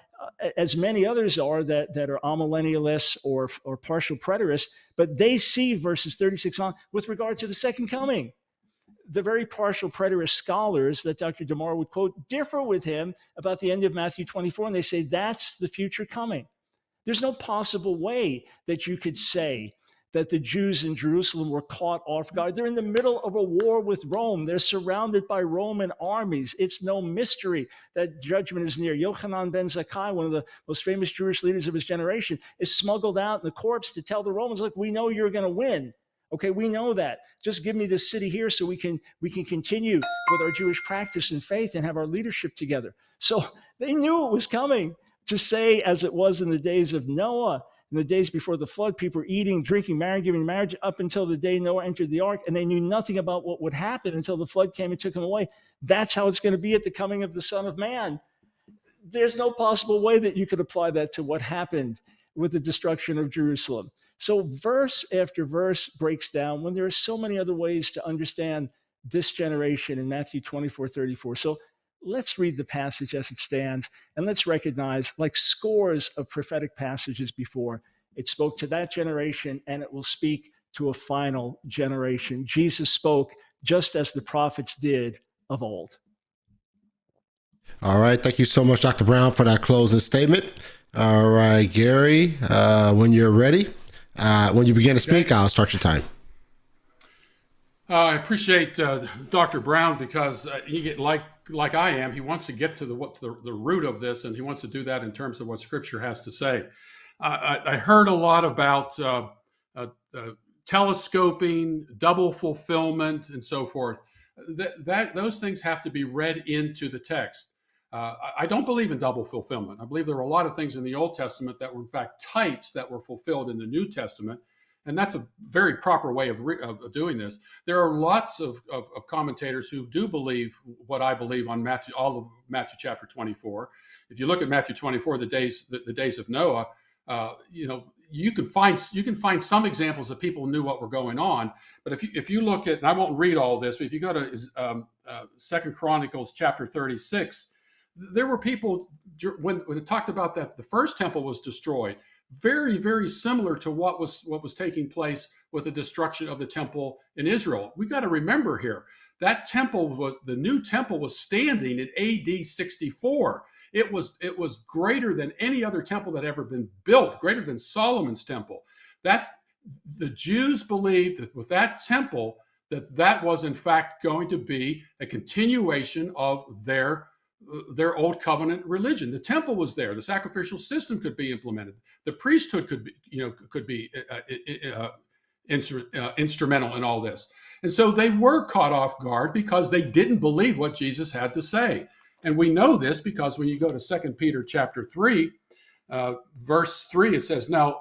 as many others are that are amillennialists or partial preterists, but they see verses 36 on with regard to the second coming. The very partial preterist scholars that Dr. DeMar would quote differ with him about the end of Matthew 24, and they say that's the future coming. There's no possible way that you could say that the Jews in Jerusalem were caught off guard. They're in the middle of a war with Rome. They're surrounded by Roman armies. It's no mystery that judgment is near. Yochanan ben Zakkai, one of the most famous Jewish leaders of his generation, is smuggled out in the corpse to tell the Romans, look, we know you're going to win. Okay, we know that. Just give me this city here so we can continue with our Jewish practice and faith and have our leadership together. So they knew it was coming. To say, as it was in the days of Noah, in the days before the flood, people were eating, drinking, marrying, giving marriage up until the day Noah entered the ark, and they knew nothing about what would happen until the flood came and took them away. That's how it's going to be at the coming of the Son of Man. There's no possible way that you could apply that to what happened with the destruction of Jerusalem. So verse after verse breaks down when there are so many other ways to understand this generation in Matthew 24:34. So let's read the passage as it stands, and let's recognize, like scores of prophetic passages before, it spoke to that generation, and it will speak to a final generation. Jesus spoke just as the prophets did of old. All right. Thank you so much, Dr. Brown, for that closing statement. All right, Gary, when you're ready, when you begin to speak, I'll start your time. I appreciate Dr. Brown, because he get like I am. He wants to get to the root of this, and he wants to do that in terms of what Scripture has to say. I heard a lot about telescoping, double fulfillment, and so forth. Those things have to be read into the text. I don't believe in double fulfillment. I believe there are a lot of things in the Old Testament that were in fact types that were fulfilled in the New Testament. And that's a very proper way of doing this. There are lots of commentators who do believe what I believe on all of Matthew chapter 24. If you look at Matthew 24, the days of Noah, you can find some examples that people knew what were going on. But if you look at, and I won't read all this, but if you go to 2 Chronicles chapter 36, there were people when it talked about that the first temple was destroyed, very, very similar to what was taking place with the destruction of the temple in Israel. We've got to remember here that the new temple was standing in AD 64. It was greater than any other temple that had ever been built, greater than Solomon's temple. That the Jews believed that with that temple, that was in fact going to be a continuation of their old covenant religion. The temple was there. The sacrificial system could be implemented. The priesthood could be instrumental in all this. And so they were caught off guard because they didn't believe what Jesus had to say. And we know this because when you go to 2 Peter chapter 3, verse 3, it says, "Now,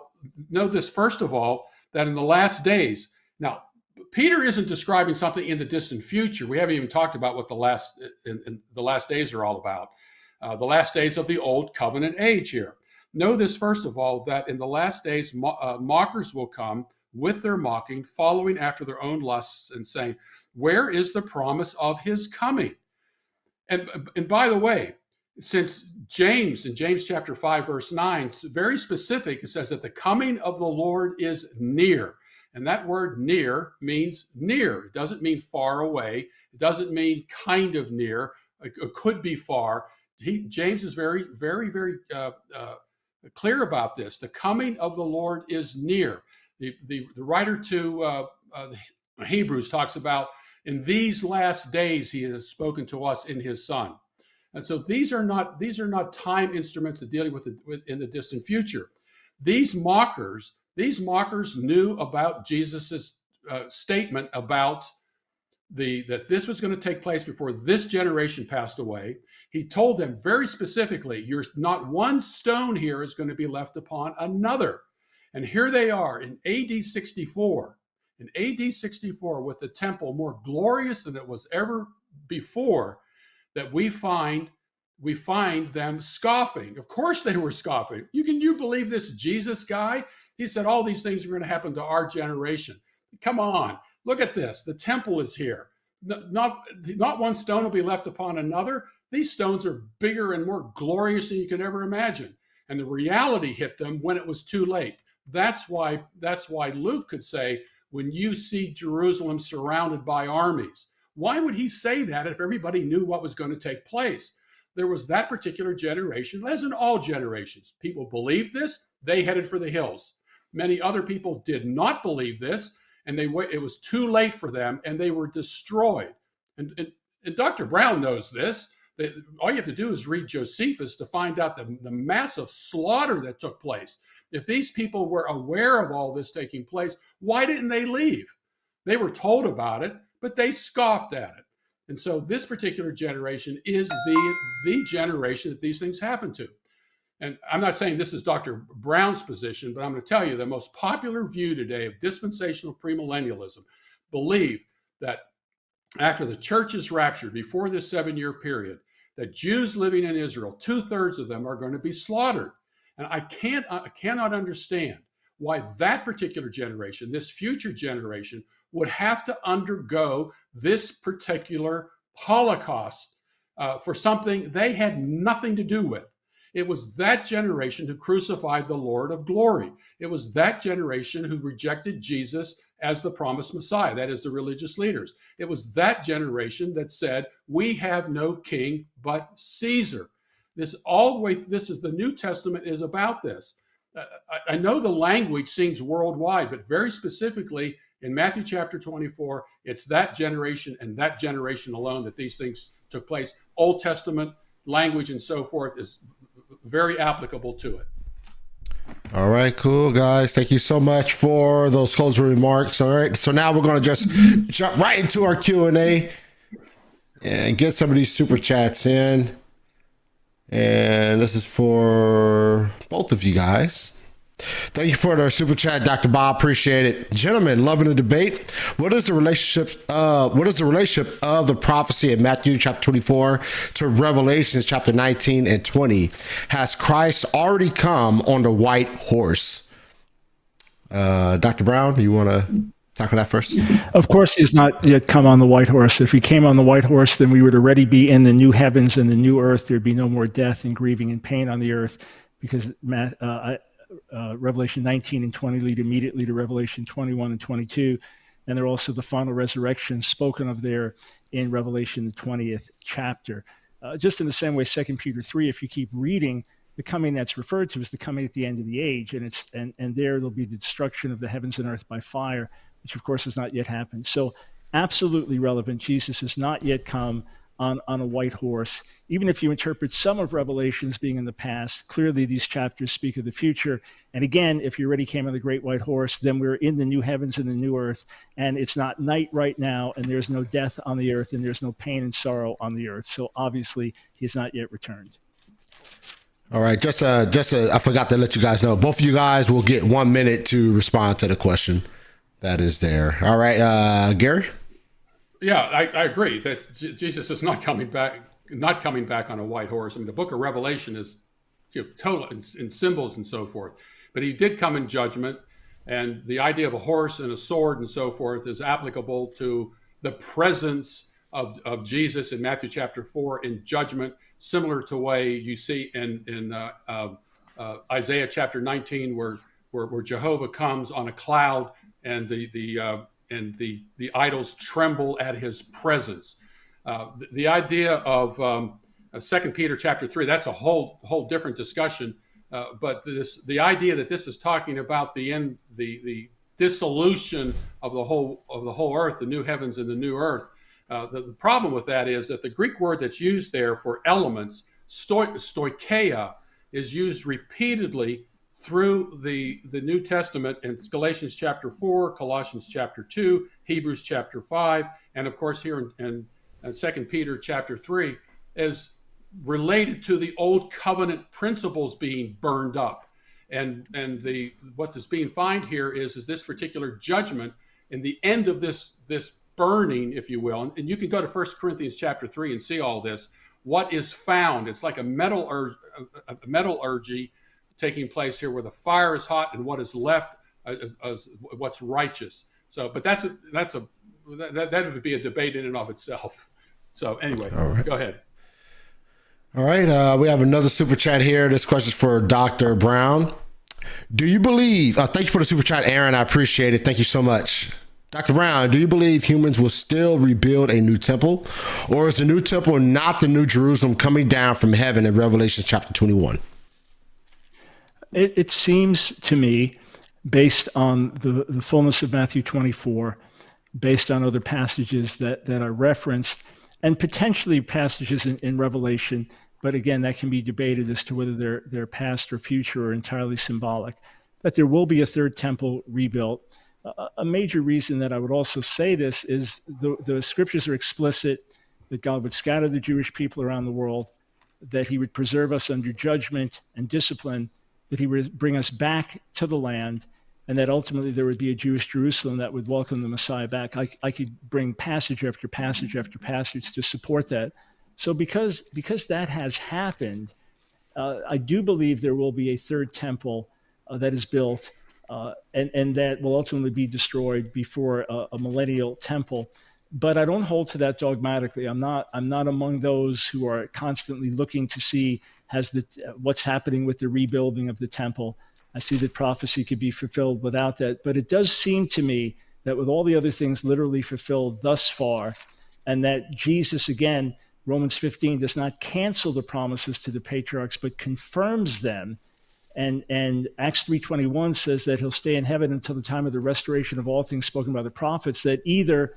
know this first of all, that in the last days," now, Peter isn't describing something in the distant future. We haven't even talked about what the last days are all about. The last days of the old covenant age here. Know this, first of all, that in the last days, mockers will come with their mocking, following after their own lusts and saying, "Where is the promise of his coming?" And by the way, since James, in James chapter 5, verse 9, it's very specific. It says that the coming of the Lord is near. And that word near means near. It doesn't mean far away. It doesn't mean kind of near. It could be far. James is very, very, very clear about this. The coming of the Lord is near. The writer to Hebrews talks about, in these last days he has spoken to us in his Son. And so these are not time instruments of dealing with in the distant future. These mockers knew about Jesus's statement about that this was going to take place before this generation passed away. He told them very specifically, "You're not one stone here is going to be left upon another." And here they are in AD 64. In AD 64, with the temple more glorious than it was ever before, that we find them scoffing. Of course they were scoffing. You believe this Jesus guy? He said all these things are going to happen to our generation. Come on, look at this. The temple is here. Not one stone will be left upon another. These stones are bigger and more glorious than you could ever imagine. And the reality hit them when it was too late. That's why Luke could say, when you see Jerusalem surrounded by armies. Why would he say that if everybody knew what was going to take place? There was that particular generation, as in all generations. People believed this, they headed for the hills. Many other people did not believe this, and it was too late for them, and they were destroyed. And Dr. Brown knows this. All you have to do is read Josephus to find out the massive slaughter that took place. If these people were aware of all this taking place, why didn't they leave? They were told about it, but they scoffed at it. And so this particular generation is the generation that these things happen to. And I'm not saying this is Dr. Brown's position, but I'm going to tell you the most popular view today of dispensational premillennialism believe that after the church is raptured, before this 7-year period, that Jews living in Israel, 2/3 of them are going to be slaughtered. And I cannot understand why that particular generation, this future generation, would have to undergo this particular Holocaust for something they had nothing to do with. It was that generation who crucified the Lord of glory. It was that generation who rejected Jesus as the promised Messiah, that is, the religious leaders. It was that generation that said, we have no king but Caesar. This all the way, this is the New Testament is about this. I know the language seems worldwide, but very specifically in Matthew chapter 24, it's that generation and that generation alone that these things took place. Old Testament language and so forth is very applicable to it. All right, cool, guys. Thank you so much for those closing remarks. All right, so now we're going to just jump right into our Q&A and get some of these super chats in. And this is for both of you guys. Thank you for the super chat, Dr. Bob. Appreciate it. Gentlemen, loving the debate. What is the relationship of the prophecy in Matthew chapter 24 to Revelation chapter 19 and 20? Has Christ already come on the white horse? Dr. Brown, you want to tackle that first? Of course, he has not yet come on the white horse. If he came on the white horse, then we would already be in the new heavens and the new earth. There'd be no more death and grieving and pain on the earth, because Revelation 19 and 20 lead immediately to Revelation 21 and 22. And they're also the final resurrection spoken of there in Revelation, the 20th chapter. Just in the same way, 2 Peter 3, if you keep reading, the coming that's referred to is the coming at the end of the age. And there'll be the destruction of the heavens and earth by fire, which of course has not yet happened. So absolutely relevant. Jesus has not yet come on a white horse. Even if you interpret some of Revelation as being in the past, clearly these chapters speak of the future. And again, if you already came on the great white horse, then we're in the new heavens and the new earth, and it's not night right now, and there's no death on the earth, and there's no pain and sorrow on the earth. So obviously, he's not yet returned. All right, I forgot to let you guys know, both of you guys will get 1 minute to respond to the question that is there. All right, Gary? Yeah, I agree that Jesus is not coming back on a white horse. I mean, the book of Revelation is total in symbols and so forth, but he did come in judgment, and the idea of a horse and a sword and so forth is applicable to the presence of Jesus in Matthew chapter 4 in judgment, similar to the way you see in Isaiah chapter 19, where Jehovah comes on a cloud and the idols tremble at his presence. The idea of 2 Peter chapter 3, that's a whole different discussion. But the idea that this is talking about the dissolution of the whole earth, the new heavens and the new earth. The problem with that is that the Greek word that's used there for elements, stoicheia, is used repeatedly through the New Testament in Galatians chapter 4, Colossians chapter 2, Hebrews chapter 5, and of course here in 2 Peter chapter 3, is related to the old covenant principles being burned up. And what is being found here is this particular judgment and the end of this burning, if you will. And you can go to 1 Corinthians chapter 3 and see all this. What is found? It's like a metallurgy taking place here, where the fire is hot and what is left is what's righteous. So, but that would be a debate in and of itself. So anyway, right. Go ahead. All right, we have another super chat here. This question is for Dr. Brown. Do you believe, thank you for the super chat, Aaron, I appreciate it. Thank you so much. Dr. Brown, do you believe humans will still rebuild a new temple, or is the new temple not the new Jerusalem coming down from heaven in Revelation chapter 21? It seems to me, based on the fullness of Matthew 24, based on other passages that are referenced, and potentially passages in Revelation, but again, that can be debated as to whether they're past or future or entirely symbolic, that there will be a third temple rebuilt. A major reason that I would also say this is the scriptures are explicit that God would scatter the Jewish people around the world, that he would preserve us under judgment and discipline, that he would bring us back to the land, and that ultimately there would be a Jewish Jerusalem that would welcome the Messiah back. I could bring passage after passage after passage to support that. So because that has happened, I do believe there will be a third temple that is built, and that will ultimately be destroyed before a millennial temple. but I don't hold to that dogmatically. I'm not among those who are constantly looking to see what's happening with the rebuilding of the temple. I see that prophecy could be fulfilled without that, but it does seem to me that with all the other things literally fulfilled thus far, and that Jesus, again, Romans 15 does not cancel the promises to the patriarchs, but confirms them. And Acts 3:21 says that he'll stay in heaven until the time of the restoration of all things spoken by the prophets, that either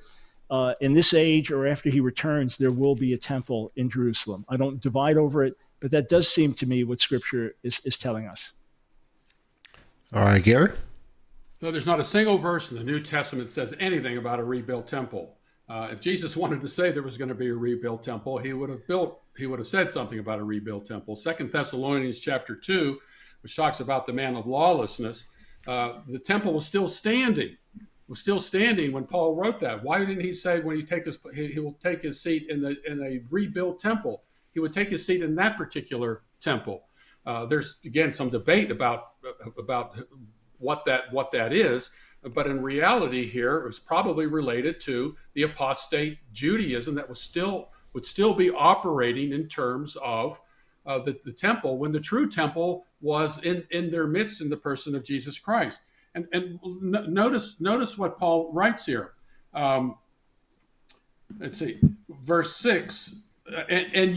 in this age or after he returns, there will be a temple in Jerusalem. I don't divide over it, but that does seem to me what Scripture is telling us. All right, Gary? No, there's not a single verse in the New Testament that says anything about a rebuilt temple. If Jesus wanted to say there was going to be a rebuilt temple, he would have said something about a rebuilt temple. 2 Thessalonians chapter 2, which talks about the man of lawlessness, the temple was still standing. When Paul wrote that. Why didn't he say when he will take his seat in a rebuilt temple? He would take his seat in that particular temple. There's again some debate about what that is, but in reality here it was probably related to the apostate Judaism that would still be operating in terms of the temple, when the true temple was in their midst in the person of Jesus Christ. And notice what Paul writes here. Let's see, verse 6. And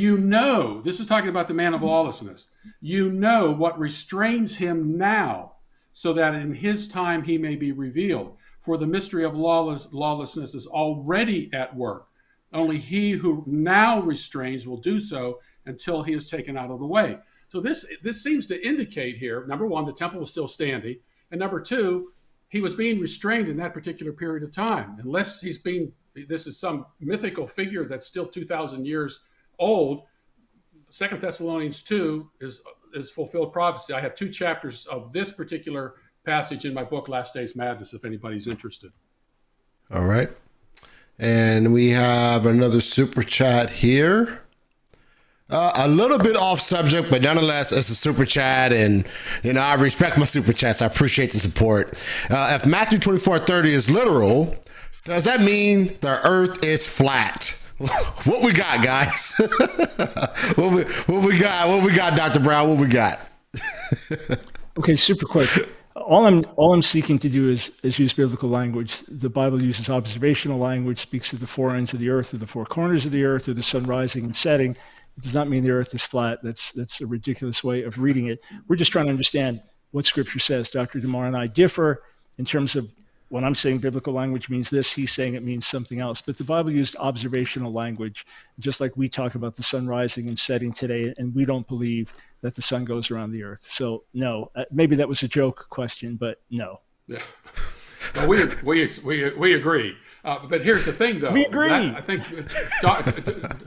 this is talking about the man of lawlessness. You know what restrains him now, so that in his time he may be revealed. For the mystery of lawlessness is already at work. Only he who now restrains will do so until he is taken out of the way. So this seems to indicate here, number one, the temple was still standing. And number two, he was being restrained in that particular period of time. Unless this is some mythical figure that's still 2,000 years old. 2 Thessalonians 2 is fulfilled prophecy. I have 2 chapters of this particular passage in my book, Last Days Madness, if anybody's interested. All right. And we have another super chat here. A little bit off subject, but nonetheless, it's a super chat, and I respect my super chats. I appreciate the support. If Matthew 24:30 is literal, does that mean the earth is flat? What we got, guys? What we got, Dr. Brown? What we got? Okay, super quick. All I'm seeking to do is use biblical language. The Bible uses observational language, speaks to the four ends of the earth or the four corners of the earth or the sun rising and setting. It does not mean the earth is flat. That's a ridiculous way of reading it. We're just trying to understand what Scripture says. Dr. DeMar and I differ in terms of when I'm saying biblical language means this, he's saying it means something else. But the Bible used observational language, just like we talk about the sun rising and setting today, and we don't believe that the sun goes around the earth. So no, maybe that was a joke question, but no. Yeah. Well, we agree. But here's the thing, though. We agree. I think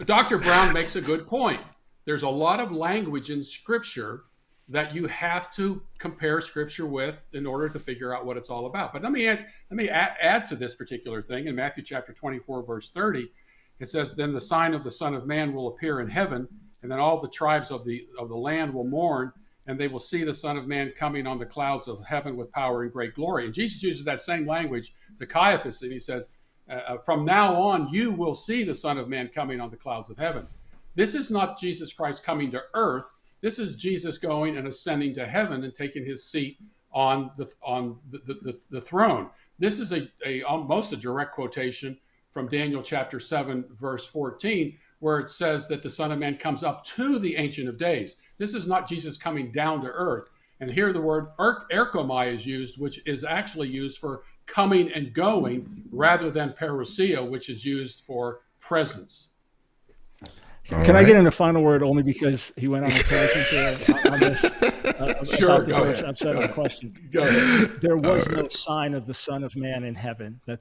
Dr. Brown makes a good point. There's a lot of language in Scripture that you have to compare Scripture with in order to figure out what it's all about. But let me add to this particular thing. In Matthew chapter 24, verse 30, it says, "Then the sign of the Son of Man will appear in heaven, and then all the tribes of the land will mourn, and they will see the Son of Man coming on the clouds of heaven with power and great glory." And Jesus uses that same language to Caiaphas, and he says, "From now on, you will see the Son of Man coming on the clouds of heaven." This is not Jesus Christ coming to earth. This is Jesus going and ascending to heaven and taking his seat on the throne. This is almost a direct quotation from Daniel chapter 7, verse 14, where it says that the Son of Man comes up to the Ancient of Days. This is not Jesus coming down to earth. And here the word erchomai is used, which is actually used for coming and going, rather than parousia, which is used for presence. Can I get in a final word only because he went on a tangent on this? Sure, go ahead. Outside of the question. Go ahead. There was no sign of the Son of Man in heaven that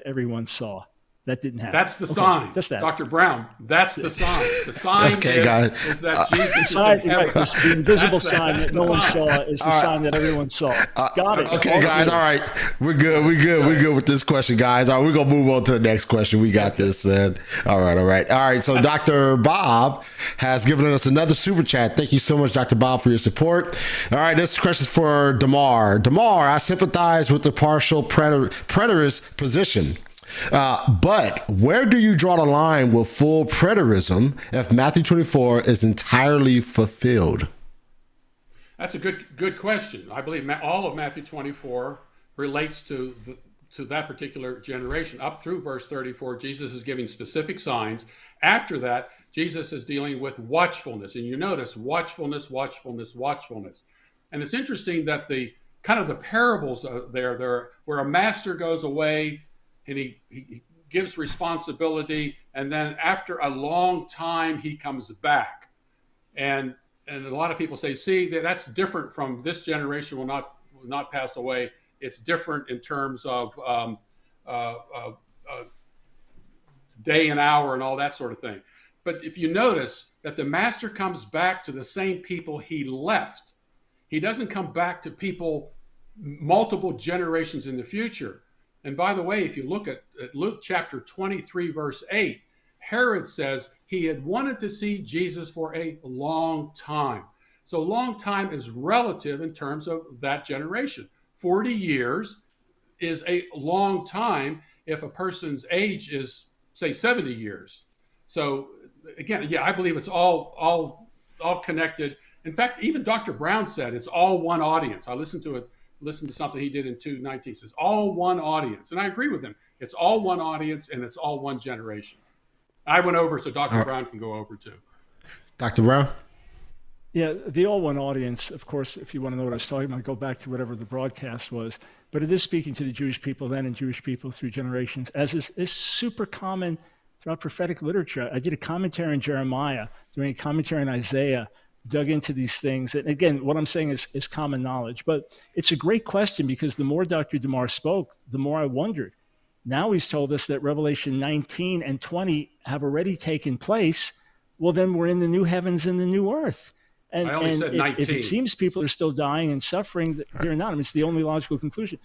everyone saw. That didn't happen. That's the sign. Just that. Dr. Brown, that's the sign. The sign is that Jesus is in heaven. Right, the invisible sign that no one saw is the sign that everyone saw. Got it. Okay, guys. All right. We're good. We're good with this question, guys. All right, we're going to move on to the next question. We got this, man. All right. So Dr. Bob has given us another super chat. Thank you so much, Dr. Bob, for your support. All right, this question is for DeMar. DeMar, I sympathize with the partial preterist position. But where do you draw the line with full preterism if Matthew 24 is entirely fulfilled? That's a good question. I believe all of Matthew 24 relates to that particular generation. Up through verse 34, Jesus is giving specific signs. After that, Jesus is dealing with watchfulness. And you notice watchfulness, watchfulness, watchfulness. And it's interesting that the kind of the parables there where a master goes away and he gives responsibility, and then after a long time he comes back. And a lot of people say, see, that's different from this generation will not pass away. It's different in terms of day and hour and all that sort of thing. But if you notice that the master comes back to the same people he left, he doesn't come back to people multiple generations in the future. And by the way, if you look at Luke chapter 23, verse 8, Herod says he had wanted to see Jesus for a long time. So long time is relative in terms of that generation. 40 years is a long time if a person's age is, say, 70 years. So again, yeah, I believe it's all connected. In fact, even Dr. Brown said it's all one audience. I listened to something he did in 2:19. It says all one audience. And I agree with him. It's all one audience and it's all one generation. I went over so Dr. Brown can go over too. Dr. Brown? Yeah, the all one audience, of course, if you want to know what I was talking about, go back to whatever the broadcast was. But it is speaking to the Jewish people then and Jewish people through generations, as is super common throughout prophetic literature. I did a commentary on Jeremiah, doing a commentary on Isaiah, dug into these things. And again, what I'm saying is common knowledge. But it's a great question because the more Dr. DeMar spoke, the more I wondered. Now he's told us that Revelation 19 and 20 have already taken place. Well, then we're in the new heavens and the new earth. And, I only said 19. If it seems people are still dying and suffering, they're not. I mean, it's the only logical conclusion.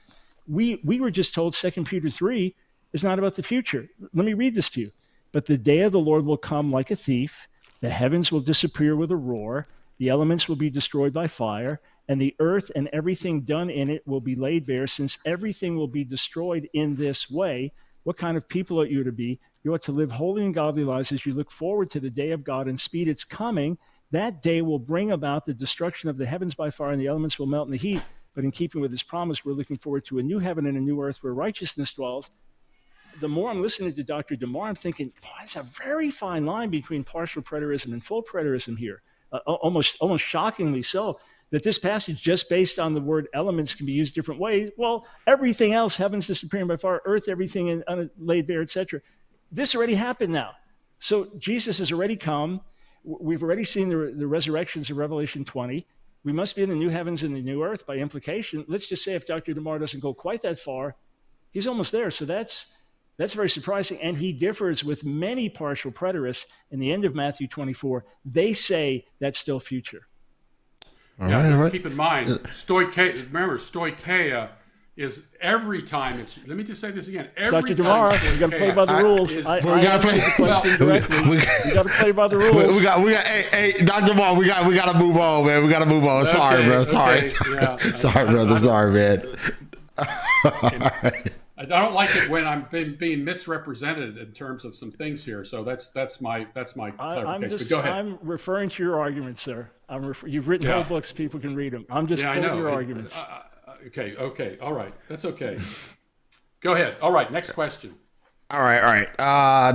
We were just told 2 Peter 3 is not about the future. Let me read this to you. But the day of the Lord will come like a thief. The heavens will disappear with a roar. The elements will be destroyed by fire. And the earth and everything done in it will be laid bare. Since everything will be destroyed in this way, what kind of people ought you to be? You ought to live holy and godly lives as you look forward to the day of God and speed its coming. That day will bring about the destruction of the heavens by fire, and the elements will melt in the heat. But in keeping with his promise, we're looking forward to a new heaven and a new earth where righteousness dwells. The more I'm listening to Dr. DeMar, I'm thinking, there's a very fine line between partial preterism and full preterism here. Almost shockingly so, that this passage, just based on the word elements, can be used different ways. Well, everything else, heavens disappearing by fire, earth, everything laid bare, etc. This already happened now. So Jesus has already come. We've already seen the resurrections of Revelation 20. We must be in the new heavens and the new earth by implication. Let's just say if Dr. DeMar doesn't go quite that far, he's almost there. So that's very surprising. And he differs with many partial preterists in the end of Matthew 24. They say that's still future. Keep in mind, stoicheia is every time it's, let me just say this again. Dr. DeMar, we got to play by the rules. We got to play by the rules. We got. Hey, Dr. DeMar, we got to move on, man. We got to move on. Sorry, bro. Sorry, sorry, brother. Sorry, man. I don't like it when I'm being misrepresented in terms of some things here. So that's my clarification. Go ahead. I'm referring to your arguments, sir. You've written whole books; people can read them. I'm just quoting your arguments. Okay. All right. That's okay. Go ahead. All right. Next question. All right.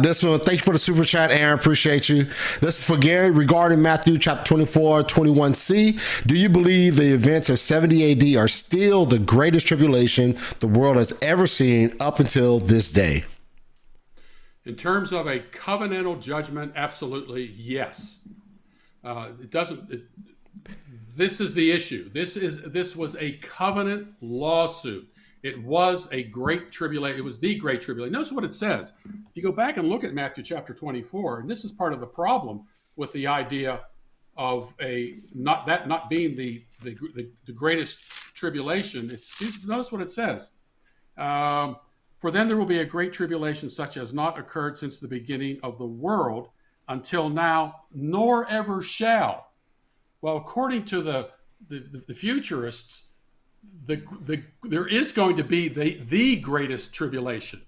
This one, thank you for the super chat, Aaron. Appreciate you. This is for Gary regarding Matthew chapter 24, 21c. Do you believe the events of 70 AD are still the greatest tribulation the world has ever seen up until this day? In terms of a covenantal judgment, absolutely yes. This is the issue. This was a covenant lawsuit. It was a great tribulation. It was the great tribulation. Notice what it says. If you go back and look at Matthew chapter 24, and this is part of the problem with the idea of not being the greatest tribulation. Notice what it says. For then there will be a great tribulation such as not occurred since the beginning of the world until now, nor ever shall. Well, according to the futurists, there is going to be the greatest tribulation.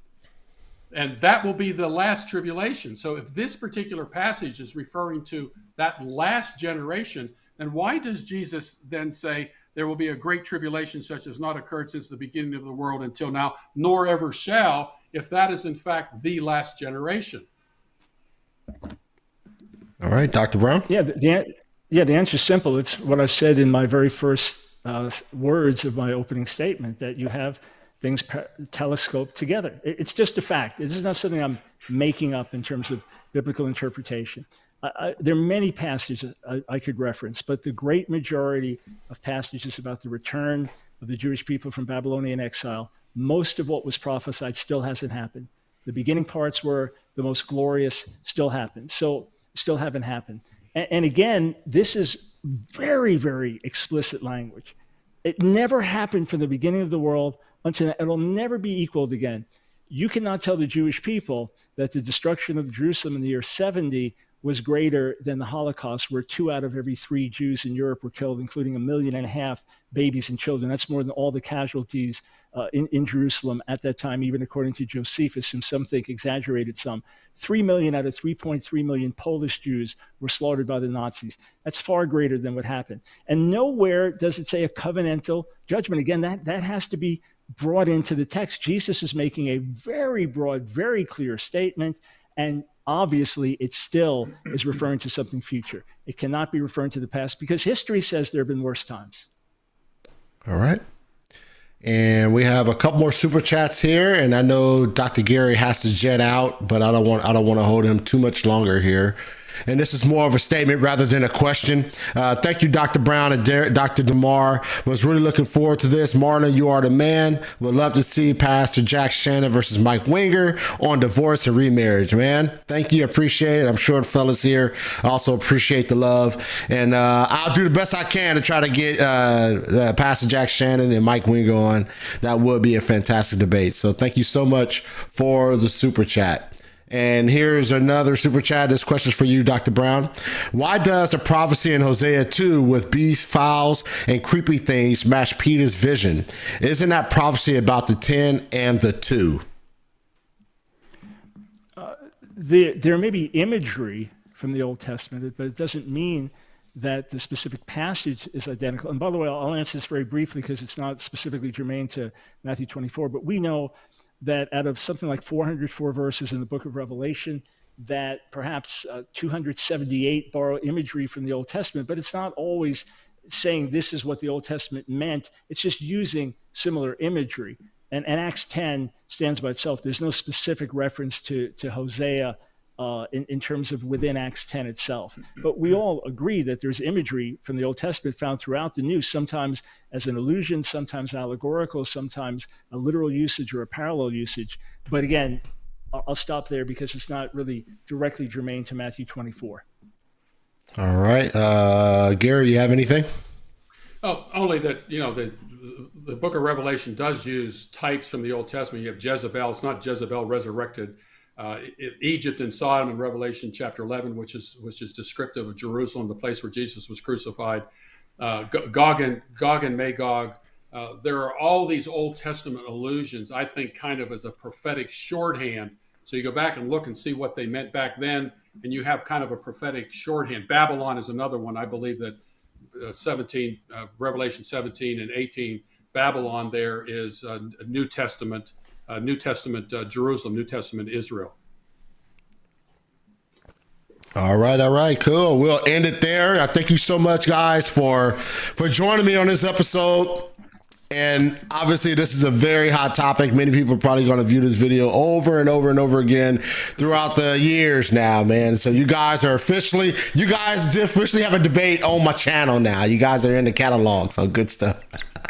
And that will be the last tribulation. So if this particular passage is referring to that last generation, then why does Jesus then say there will be a great tribulation such as not occurred since the beginning of the world until now, nor ever shall, if that is in fact the last generation? All right, Dr. Brown. Yeah, the answer is simple. It's what I said in my very first words of my opening statement, that you have things telescope together. It's just a fact. This is not something I'm making up in terms of biblical interpretation. There are many passages I could reference, but the great majority of passages about the return of the Jewish people from Babylonian exile, most of what was prophesied still hasn't happened. The beginning parts were the most glorious, still haven't happened. And again, this is very, very explicit language. It never happened from the beginning of the world until it'll never be equaled again. You cannot tell the Jewish people that the destruction of Jerusalem in the year 70 was greater than the Holocaust, where 2 out of every 3 Jews in Europe were killed, including 1.5 million babies and children. That's more than all the casualties in Jerusalem at that time, even according to Josephus, whom some think exaggerated some. 3 million out of 3.3 million Polish Jews were slaughtered by the Nazis. That's far greater than what happened. And nowhere does it say a covenantal judgment. Again, that has to be brought into the text. Jesus is making a very broad, very clear statement, and obviously it still is referring to something future. It cannot be referring to the past, because history says there have been worse times. All right. And we have a couple more super chats here, and I know Dr. Gary has to jet out, but I don't want to hold him too much longer here. And this is more of a statement rather than a question. Thank you, Dr. Brown and Dr. DeMar. Was really looking forward to this. Marlon, you are the man. Would love to see Pastor Jack Shannon versus Mike Winger on divorce and remarriage, man. Thank you. Appreciate it. I'm sure the fellas here also appreciate the love. And I'll do the best I can to try to get Pastor Jack Shannon and Mike Winger on. That would be a fantastic debate. So thank you so much for the super chat. And here's another super chat. This question is for you, Dr. Brown. Why does the prophecy in Hosea 2 with beasts, fowls, and creepy things match Peter's vision? Isn't that prophecy about the 10 and the 2? There may be imagery from the Old Testament, but it doesn't mean that the specific passage is identical. And by the way, I'll answer this very briefly because it's not specifically germane to Matthew 24, but we know that out of something like 404 verses in the book of Revelation, that perhaps 278 borrow imagery from the Old Testament, but it's not always saying this is what the Old Testament meant. It's just using similar imagery. And Acts 10 stands by itself. There's no specific reference to Hosea in terms of within Acts 10 itself. But we all agree that there's imagery from the Old Testament found throughout the New, sometimes as an allusion, sometimes allegorical, sometimes a literal usage or a parallel usage. But again, I'll stop there because it's not really directly germane to Matthew 24. All right. Gary, you have anything? Oh, only that, the book of Revelation does use types from the Old Testament. You have Jezebel. It's not Jezebel resurrected. Egypt and Sodom in Revelation chapter 11, which is descriptive of Jerusalem, the place where Jesus was crucified. Gog and Magog. There are all these Old Testament allusions, I think, kind of as a prophetic shorthand. So you go back and look and see what they meant back then, and you have kind of a prophetic shorthand. Babylon is another one. I believe that Revelation 17 and 18, Babylon there is a New Testament Jerusalem, New Testament Israel. All right, cool. We'll end it there. I thank you so much, guys, for joining me on this episode. And obviously, this is a very hot topic. Many people are probably going to view this video over and over and over again throughout the years now, man. So you guys officially have a debate on my channel now. You guys are in the catalog, so good stuff.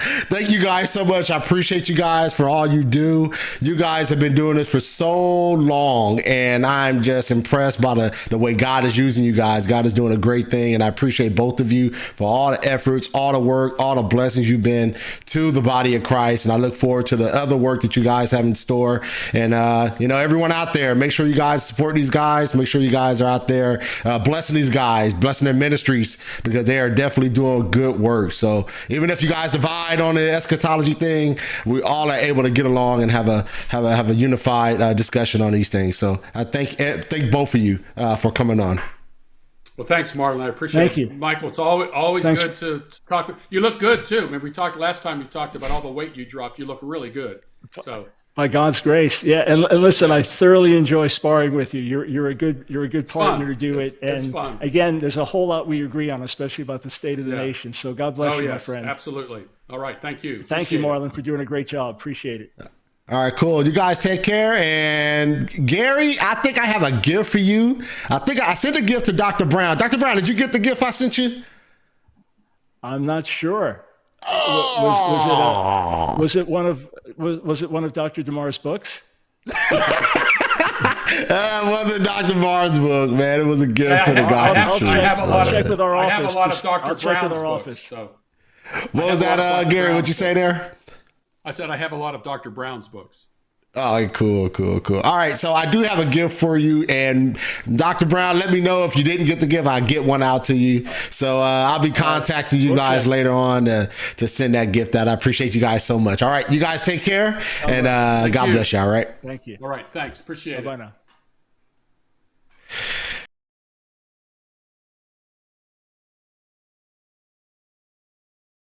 Thank you guys so much. I appreciate you guys for all you do. You guys have been doing this for so long, and I'm just impressed by the way God is using you guys. God is doing a great thing, and I appreciate both of you for all the efforts, all the work, all the blessings you've been to the body of Christ. And I look forward to the other work that you guys have in store. And everyone out there, make sure you guys support these guys. Make sure you guys are out there blessing these guys, blessing their ministries, because they are definitely doing good work. So even if you guys divide fight on the eschatology thing, we all are able to get along and have a unified discussion on these things. So I thank both of you for coming on. Well, thanks, Marlon. I appreciate it. Michael, it's always Thanks. good to talk. You look good too. Remember, we talked last time. You talked about all the weight you dropped. You look really good. So. By God's grace, yeah. And listen, I thoroughly enjoy sparring with you. You're a good partner to do it. And it's fun. Again, there's a whole lot we agree on, especially about the state of the nation. So God bless you, my friend. Absolutely. All right. Thank you. Thank you, Marlon, for doing a great job. Appreciate it. All right, cool. You guys take care. And Gary, I think I have a gift for you. I think I sent a gift to Dr. Brown. Dr. Brown, did you get the gift I sent you? I'm not sure. Was it one of Dr. DeMar's books? It wasn't Dr. DeMar's book, man. It was a gift for the gospel. I have a lot I'll check with our office. I have a lot of Dr. Brown's books. Office. So. What was that, Gary? What'd you say there? I said I have a lot of Dr. Brown's books. Oh, cool. All right, so I do have a gift for you, and Dr. Brown, let me know if you didn't get the gift. I'll get one out to you. So I'll be contacting you guys later on to send that gift out. I appreciate you guys so much. All right, you guys take care, and God bless you. All right. Thank you. All right, thanks. Appreciate it. Bye now.